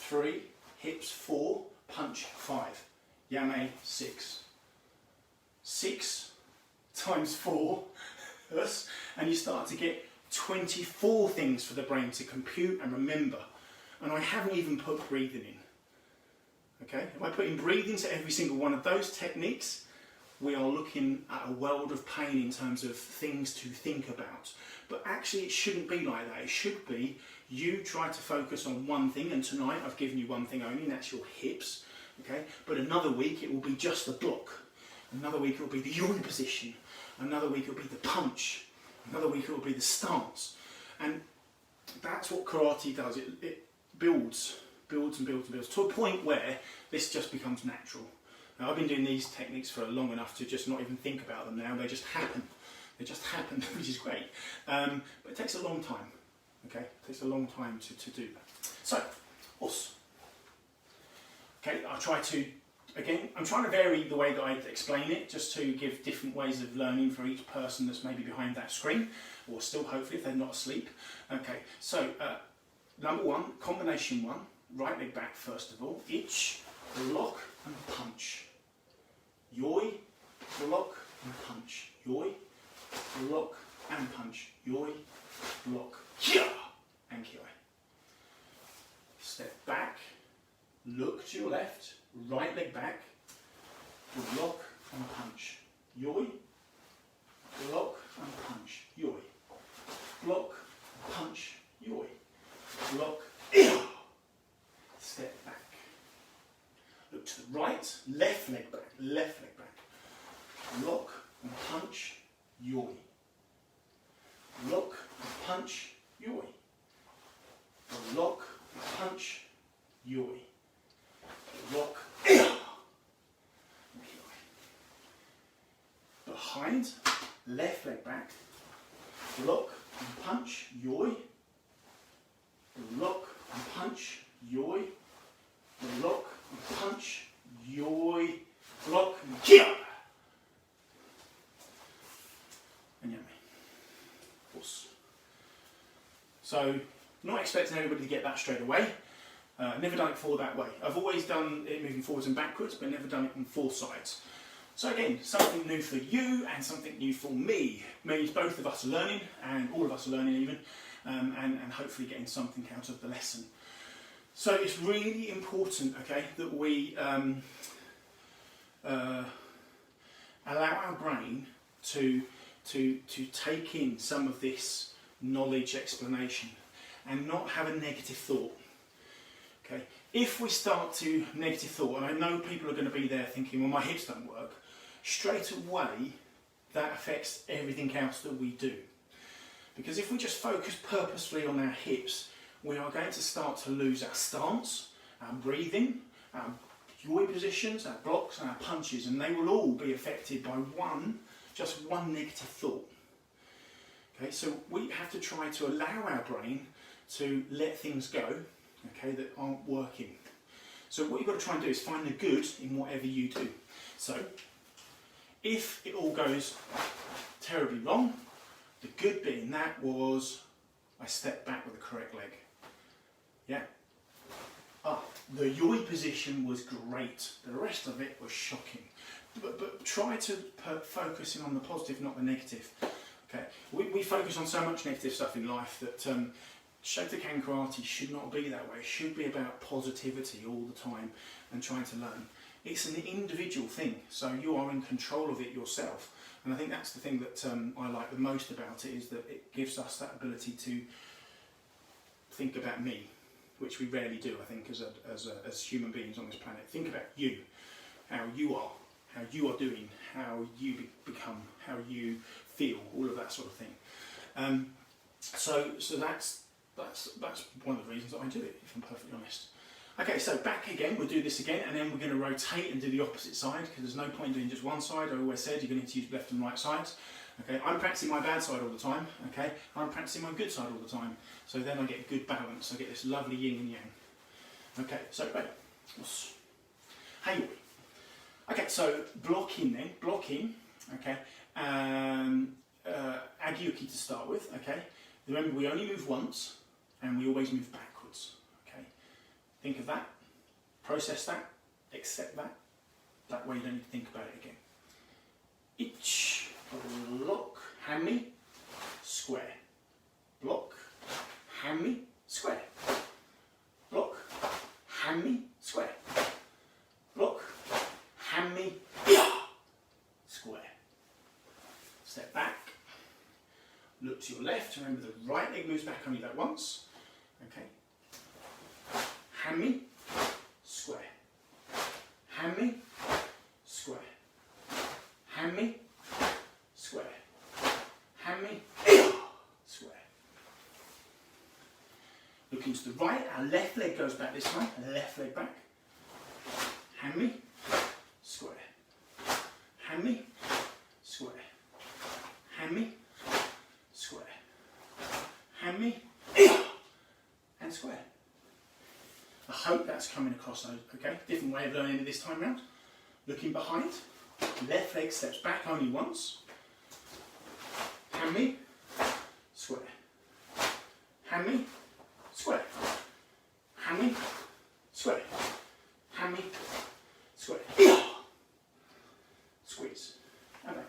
3, hips 4, punch 5, yame 6. 6 times 4, and you start to get 24 things for the brain to compute and remember. And I haven't even put breathing in. Okay, if I put in breathing to every single one of those techniques, we are looking at a world of pain in terms of things to think about. But actually it shouldn't be like that. It should be you try to focus on one thing, and tonight I've given you one thing only, and that's your hips. Okay, but another week it will be just the block. Another week it will be the yoi position. Another week it will be the punch. Another week it will be the stance. And that's what karate does. It builds and builds and builds to a point where this just becomes natural. Now, I've been doing these techniques for long enough to just not even think about them now. They just happen. They just happen, which is great. But it takes a long time. Okay, it takes a long time to do that. So, us. Okay, I try to, again, I'm trying to vary the way that I explain it, just to give different ways of learning for each person that's maybe behind that screen, or still hopefully if they're not asleep. Okay, so number one, combination one, right leg back first of all, ich, block and punch. Yoi, block and punch. Yoi, block and punch. Yoi, block, kia, and kioi. Step back, look to your left, right leg back, block and punch. Yoi, block and punch. Yoi, block, punch. Yoi, block, ia. Step back. Look to the right, left leg back, left leg back. Block and punch, yoi. Block and punch, yoi. Block and punch, yoi. Block, ia. Behind, left leg back. Block and punch, yoi. Block and punch, yoi. Block and punch, yoi, block, and kia. And yummy. Us. So, not expecting everybody to get that straight away. Never done it before that way. I've always done it moving forwards and backwards, but never done it on 4 sides. So again, something new for you and something new for me. Means both of us are learning, and all of us are learning even, and hopefully getting something out of the lesson. So it's really important, okay, that we allow our brain to take in some of this knowledge explanation and not have a negative thought. Okay, if we start to negative thought, and I know people are going to be there thinking, well, my hips don't work, straight away that affects everything else that we do. Because if we just focus purposefully on our hips, we are going to start to lose our stance, our breathing, our yoi positions, our blocks and our punches, and they will all be affected by just one negative thought. Okay, so we have to try to allow our brain to let things go, okay, that aren't working. So what you've got to try and do is find the good in whatever you do. So if it all goes terribly wrong, the good bit in that was I stepped back with the correct leg. Yeah. The yoi position was great. The rest of it was shocking. But try to focus in on the positive, not the negative. Okay. We focus on so much negative stuff in life that Shotokan karate should not be that way. It should be about positivity all the time and trying to learn. It's an individual thing, so you are in control of it yourself. And I think that's the thing that I like the most about it, is that it gives us that ability to think about me, which we rarely do, I think, as human beings on this planet. Think about you, how you are doing, how you become, how you feel, all of that sort of thing. So that's one of the reasons that I do it, if I'm perfectly honest. Okay, so back again, we'll do this again, and then we're going to rotate and do the opposite side, because there's no point in doing just one side. I always said you're going to need to use left and right sides. Okay, I'm practicing my bad side all the time, okay? I'm practicing my good side all the time, so then I get good balance. I get this lovely yin and yang. Okay, so ready? Hey. Okay, so blocking then, okay? Agyuki to start with, okay? Remember, we only move once, and we always move backwards, okay? Think of that, process that, accept that. That way you don't need to think about it again. Ich, block, hammy, square. Block, hammy, square. Block, hammy, square. remember the right leg moves back only that once. Okay. Hammy, square. Hammy, square. Hammy, square. Hammy, square. Looking to the right, our left leg goes back this way, left leg back. Hammy, square. Hammy, square. Hammy, square. Hammy, and square. I hope that's coming across, okay? Different way of learning it this time round. Looking behind, left leg steps back only once. Hammy, square. Hammy, square. Hammy, square. Hammy, square. Squeeze. And back.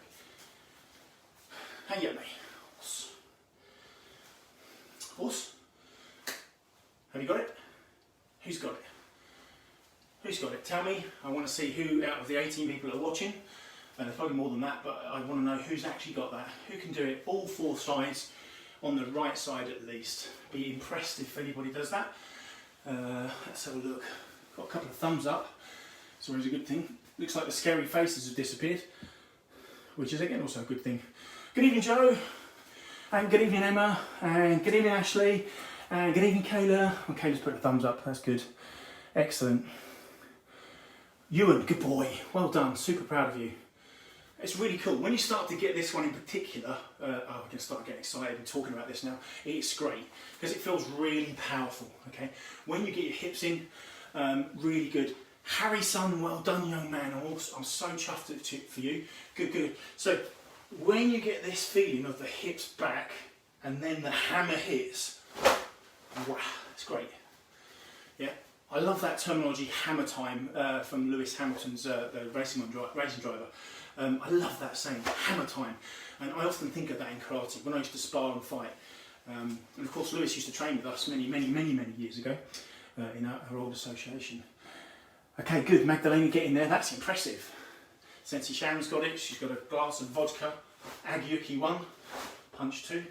And yet, mate. Horse. Horse. Have you got it? Who's got it? Who's got it? Tell me. I want to see who out of the 18 people are watching. And there's probably more than that, but I want to know who's actually got that. Who can do it all 4 sides on the right side at least. Be impressed if anybody does that. Let's have a look. Got a couple of thumbs up. It's always a good thing. Looks like the scary faces have disappeared, which is again also a good thing. Good evening, Joe, and good evening, Emma, and good evening, Ashley, and good evening, Kayla. Well, Kayla's put a thumbs up, that's good. Excellent. Ewan, good boy, well done, super proud of you. It's really cool. When you start to get this one in particular, I can start getting excited and talking about this now. It's great because it feels really powerful, okay? When you get your hips in, really good. Harry-son, well done, young man. I'm so chuffed for you. Good, good. So when you get this feeling of the hips back and then the hammer hits, wow, it's great. Yeah, I love that terminology, hammer time, from Lewis Hamilton's the racing driver. I love that saying, hammer time. And I often think of that in karate when I used to spar and fight. And of course, Lewis used to train with us many years ago in our old association. Okay, good. Magdalena getting there. That's impressive. Sensei Sharon's got it. She's got a glass of vodka. Agyuki 1, punch 2.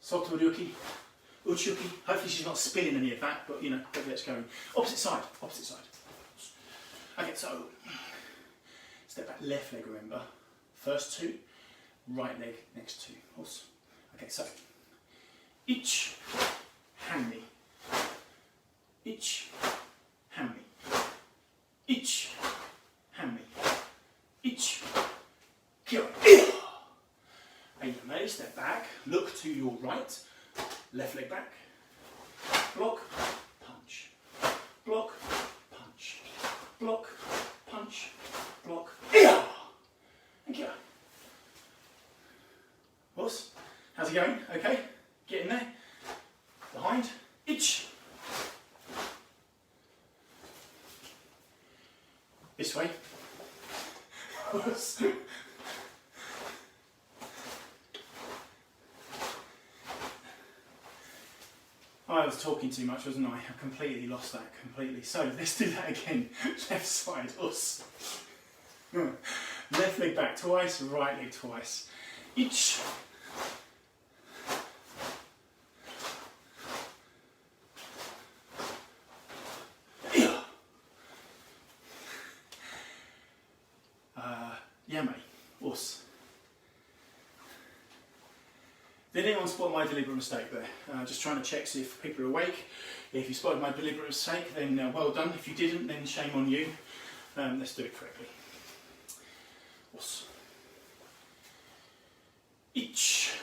Sotoryuki, Uchuki. Hopefully she's not spilling any of that, but you know, hopefully it's going. Opposite side, opposite side. Okay, so step back, left leg, remember. First 2, right leg, next 2. Horse. Okay, so ich, hammy. Ich, hammy. Ich, hammy. Ich, Kihon. And you may step back, look to your right, left leg back, block, punch, block, punch, block, punch, block, and Kihon. Horse, how's it going? Okay, get in there, behind, ich. This way. Horse. I was talking too much, wasn't I? I completely lost that, completely. So let's do that again. Left side, us. Left leg back twice, right leg twice. Ich. Yeah, mate. Us. Did anyone spot my deliberate mistake there? Just trying to check, see if people are awake. If you spotted my deliberate mistake, then well done. If you didn't, then shame on you. Let's do it correctly. Us. Ich.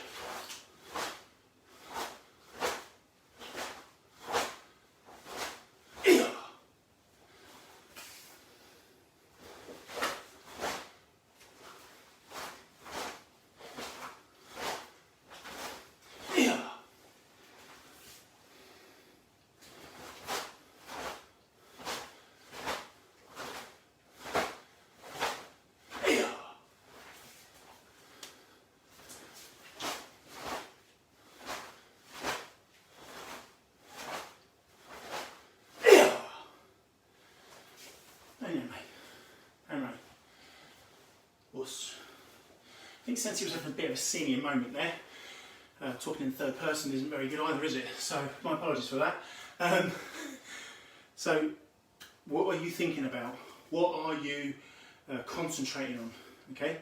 I think Sensei was having a bit of a senior moment there. Talking in third person isn't very good either, is it? So my apologies for that. So what are you thinking about? What are you concentrating on? Okay.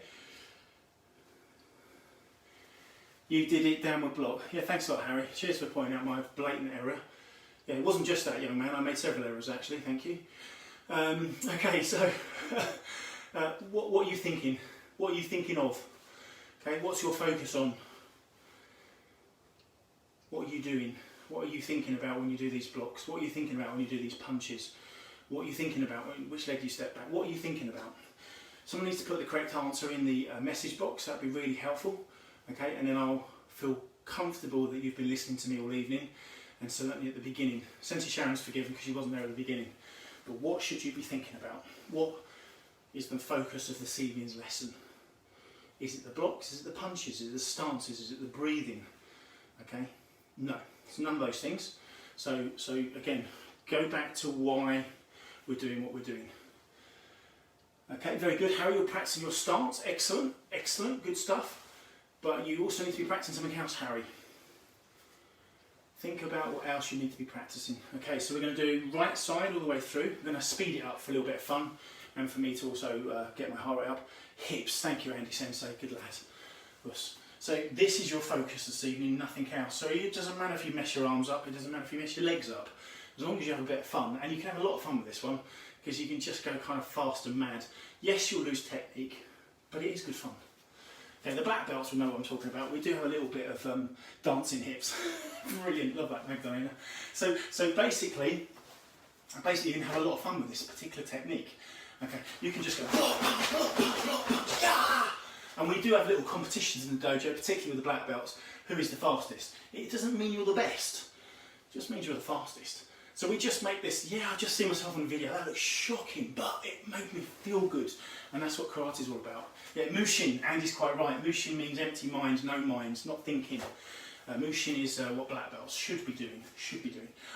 You did it downward block. Yeah, thanks a lot, Harry. Cheers for pointing out my blatant error. Yeah, it wasn't just that, young man. I made several errors actually. Thank you. Okay, so what are you thinking? What are you thinking of? Okay, what's your focus on? What are you doing? What are you thinking about when you do these blocks? What are you thinking about when you do these punches? What are you thinking about? Which leg do you step back? What are you thinking about? Someone needs to put the correct answer in the message box. That'd be really helpful. Okay, and then I'll feel comfortable that you've been listening to me all evening. And certainly at the beginning, Sensei Sharon's forgiven because she wasn't there at the beginning. But what should you be thinking about? What is the focus of this evening's lesson? Is it the blocks? Is it the punches? Is it the stances? Is it the breathing? Okay. No, it's none of those things. So again, go back to why we're doing what we're doing. Okay, very good. Harry, you're practicing your stance. Excellent, excellent, good stuff. But you also need to be practicing something else, Harry. Think about what else you need to be practicing. Okay, so we're going to do right side all the way through. We're going to speed it up for a little bit of fun and for me to also get my heart rate up. Hips, thank you, Andy Sensei, good lad. Us. So this is your focus this evening, nothing else. So it doesn't matter if you mess your arms up, it doesn't matter if you mess your legs up, as long as you have a bit of fun. And you can have a lot of fun with this one, because you can just go kind of fast and mad. Yes, you'll lose technique, but it is good fun. Okay, the black belts will know what I'm talking about. We do have a little bit of dancing hips. Brilliant, love that, Magdalena. So basically you can have a lot of fun with this particular technique. Okay, you can just go, yeah! And we do have little competitions in the dojo, particularly with the black belts, who is the fastest. It doesn't mean you're the best, it just means you're the fastest. So we just make this, yeah, I just see myself on the video, that looks shocking, but it made me feel good. And that's what karate is all about. Yeah, Mushin, Andy's quite right. Mushin means empty mind, no minds, not thinking. Mushin is what black belts should be doing,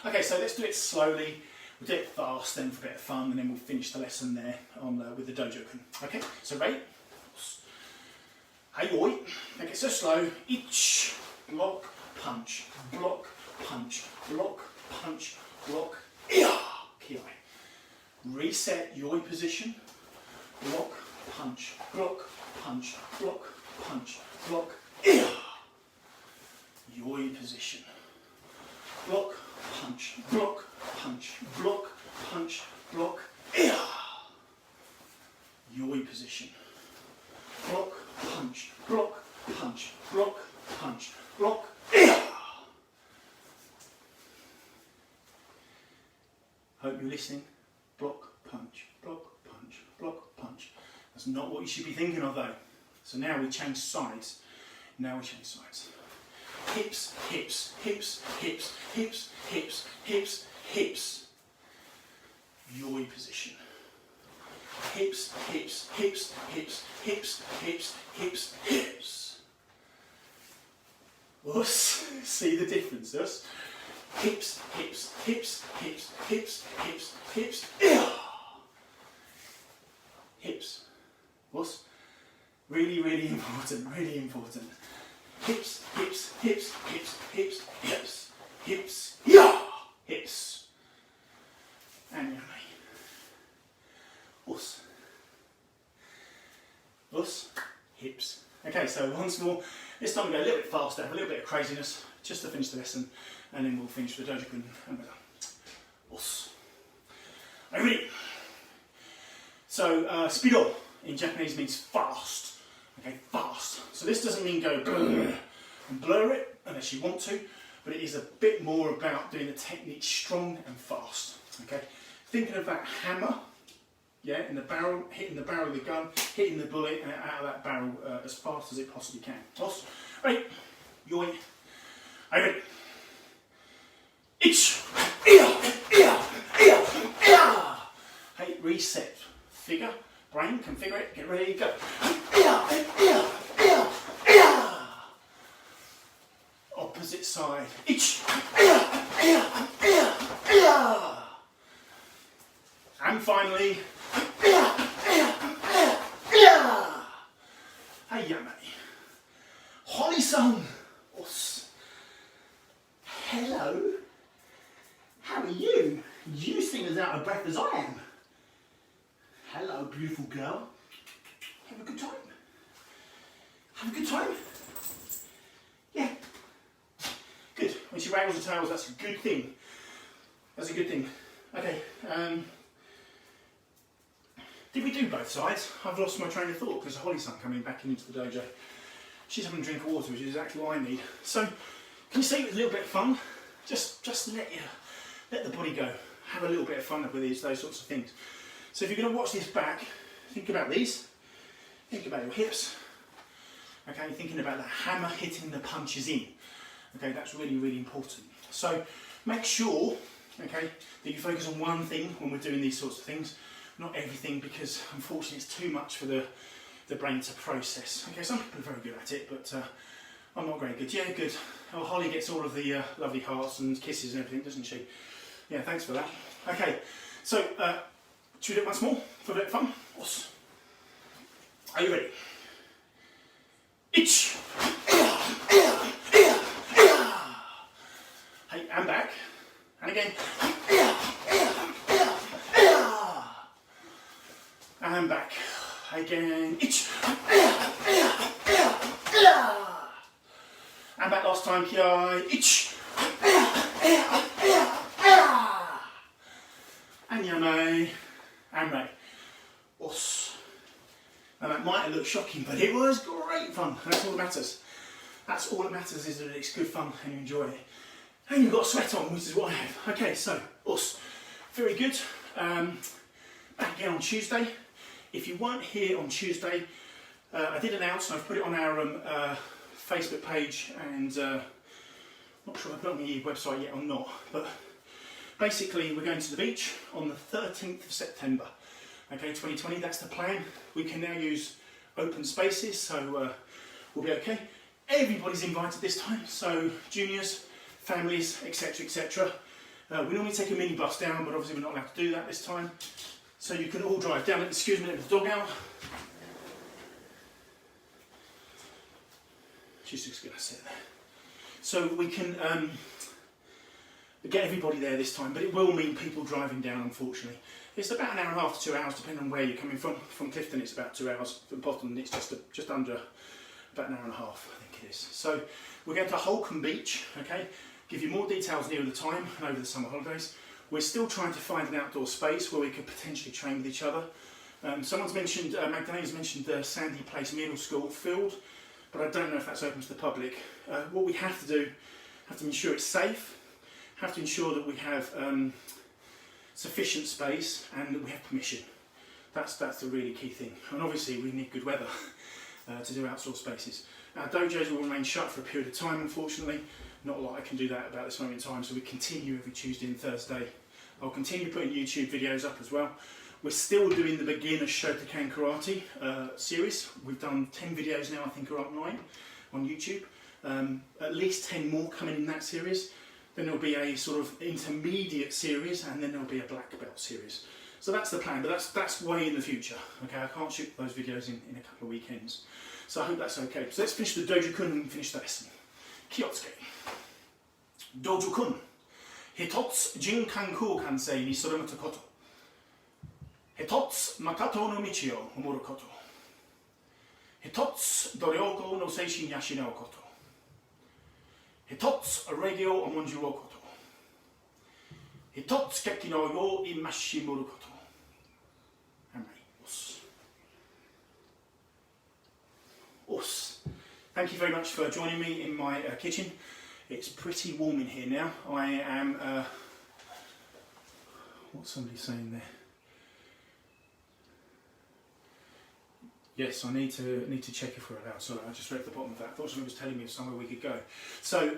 Okay, so let's do it slowly. We'll do it fast then for a bit of fun, and then we'll finish the lesson there on with the Dojo-kun. Okay, so ready? Hey, oi. Make it so slow. Each block, punch, block, punch, block, punch, block. Kihon. Reset yoi position. Block, punch, block, punch, block, punch, block. Yoi position. Block, punch, block, punch, block, punch, block. Yoi position. Block, punch, block, punch, block, punch, block. Hope you're listening. Block, punch, block, punch, block, punch. That's not what you should be thinking of though. So now we change sides. Hips, hips, hips, hips, hips, hips, hips, hips. Yoi position. Hips, hips, hips, hips, hips, hips, hips, hips. Us. See the difference, us? Hips, hips, hips, hips, hips, hips, hips. Hips. Us. Really, really important, really important. Hips, hips, hips, hips, hips, hips, hips, yeah, hips. And yummy. Us. Us, hips. Okay, so once more, this time we go a little bit faster, have a little bit of craziness, just to finish the lesson, and then we'll finish the Dojo-kun and we're done. Us. Are you ready? So, speedo in Japanese means fast. Okay, fast. So this doesn't mean go blur and blur it unless you want to, but it is a bit more about doing the technique strong and fast. Okay, thinking of that hammer, yeah, in the barrel, hitting the barrel of the gun, hitting the bullet and out of that barrel as fast as it possibly can. Toss. Ready? Yoi. Are you ready? Ich. Hey, reset. Figure. Brain, configure it, get ready, go. Opposite side. Each. And finally. Hey, yummy. Holly-san. Us. Hello. How are you? You seem as out of breath as I am. Hello, beautiful girl. Have a good time. Have a good time. Yeah. Good. When she waggles her tails, that's a good thing. That's a good thing. Okay. Did we do both sides? I've lost my train of thought because Holly's not coming back into the dojo. She's having a drink of water, which is exactly what I need. So, can you see it was a little bit of fun? Just let the body go. Have a little bit of fun with those sorts of things. So if you're going to watch this back, think about these. Think about your hips. Okay, thinking about the hammer hitting the punches in. Okay, that's really, really important. So make sure, okay, that you focus on one thing when we're doing these sorts of things. Not everything, because unfortunately it's too much for the brain to process. Okay, some people are very good at it, but I'm not very good. Yeah, good. Oh, Holly gets all of the lovely hearts and kisses and everything, doesn't she? Yeah, thanks for that. Okay, so should we do it once more for a bit of fun? Awesome. Are you ready? Itch. Hey, and back. And again. And back. Again. Itch. And back last time. Ki. Itch. And yame. And ray. Os. Now that might have looked shocking, but it was great fun. That's all that matters. That's all that matters, is that it's good fun and you enjoy it. And you've got sweat on, which is what I have. Okay, so, us. Very good. Back again on Tuesday. If you weren't here on Tuesday, I did announce, and I've put it on our Facebook page, and not sure I've put it on the website yet or not, but basically we're going to the beach on the 13th of September. Okay, 2020, that's the plan. We can now use open spaces, so we'll be okay. Everybody's invited this time, so juniors, families, etc, etc. We normally take a minibus down, but obviously we're not allowed to do that this time. So you can all drive down. Excuse me, let the dog out. She's just going to sit there. So we can get everybody there this time, but it will mean people driving down, unfortunately. It's about an hour and a half to 2 hours, depending on where you're coming from. From Clifton, it's about 2 hours. From Boston, it's just under about an hour and a half, I think it is. So we're going to Holcombe Beach, okay? Give you more details near the time and over the summer holidays. We're still trying to find an outdoor space where we could potentially train with each other. Someone's mentioned, Magdalena's mentioned the Sandy Place Middle School field, but I don't know if that's open to the public. What we have to do, have to ensure it's safe, have to ensure that we have sufficient space and that we have permission. That's the really key thing. And obviously we need good weather to do outdoor spaces. Our dojos will remain shut for a period of time, unfortunately. Not a lot I can do that about this moment in time, so we continue every Tuesday and Thursday. I'll continue putting YouTube videos up as well. We're still doing the beginner Shotokan karate series. We've done 10 videos now, I think, are up 9 on YouTube. At least 10 more coming in that series. Then there'll be a sort of intermediate series, and then there'll be a black belt series. So that's the plan, but that's way in the future. Okay, I can't shoot those videos in a couple of weekends. So I hope that's okay. So let's finish the Dojo-kun and finish the lesson. Kyotsuke. Dojo-kun. Hitotsu jinkanku kansei ni surumata koto. Hitotsu makato no michi o omoru koto. Hitotsu doryoku no seishin yashinau koto. Hitotsu regyo o monjuro koto. Hitotsu keki no yo imashimuru koto. Os. Thank you very much for joining me in my kitchen. It's pretty warm in here now. I am, what's somebody saying there? Yes, I need to check if we're allowed. Sorry, I just read the bottom of that. I thought somebody was telling me of somewhere we could go. So,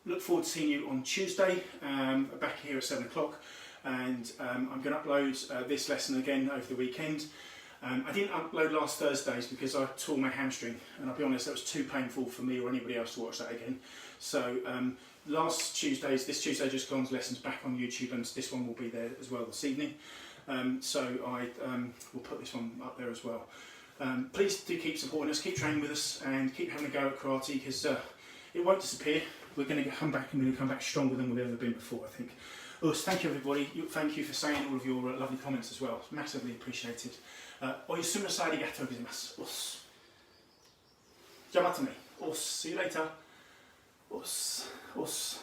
look forward to seeing you on Tuesday, back here at 7 o'clock. And I'm going to upload this lesson again over the weekend. I didn't upload last Thursdays because I tore my hamstring, and I'll be honest, that was too painful for me or anybody else to watch that again. So this Tuesday just gone's lessons back on YouTube, and this one will be there as well this evening. So I will put this one up there as well. Please do keep supporting us, keep training with us, and keep having a go at karate, because it won't disappear. We're going to come back, and we're going to come back stronger than we've ever been before, I think. Thank you everybody. Thank you for saying all of your lovely comments as well. It's massively appreciated. Oyasumna arigatou gozaimasu. Os. Jamatane. Os. See you later. Os. Os.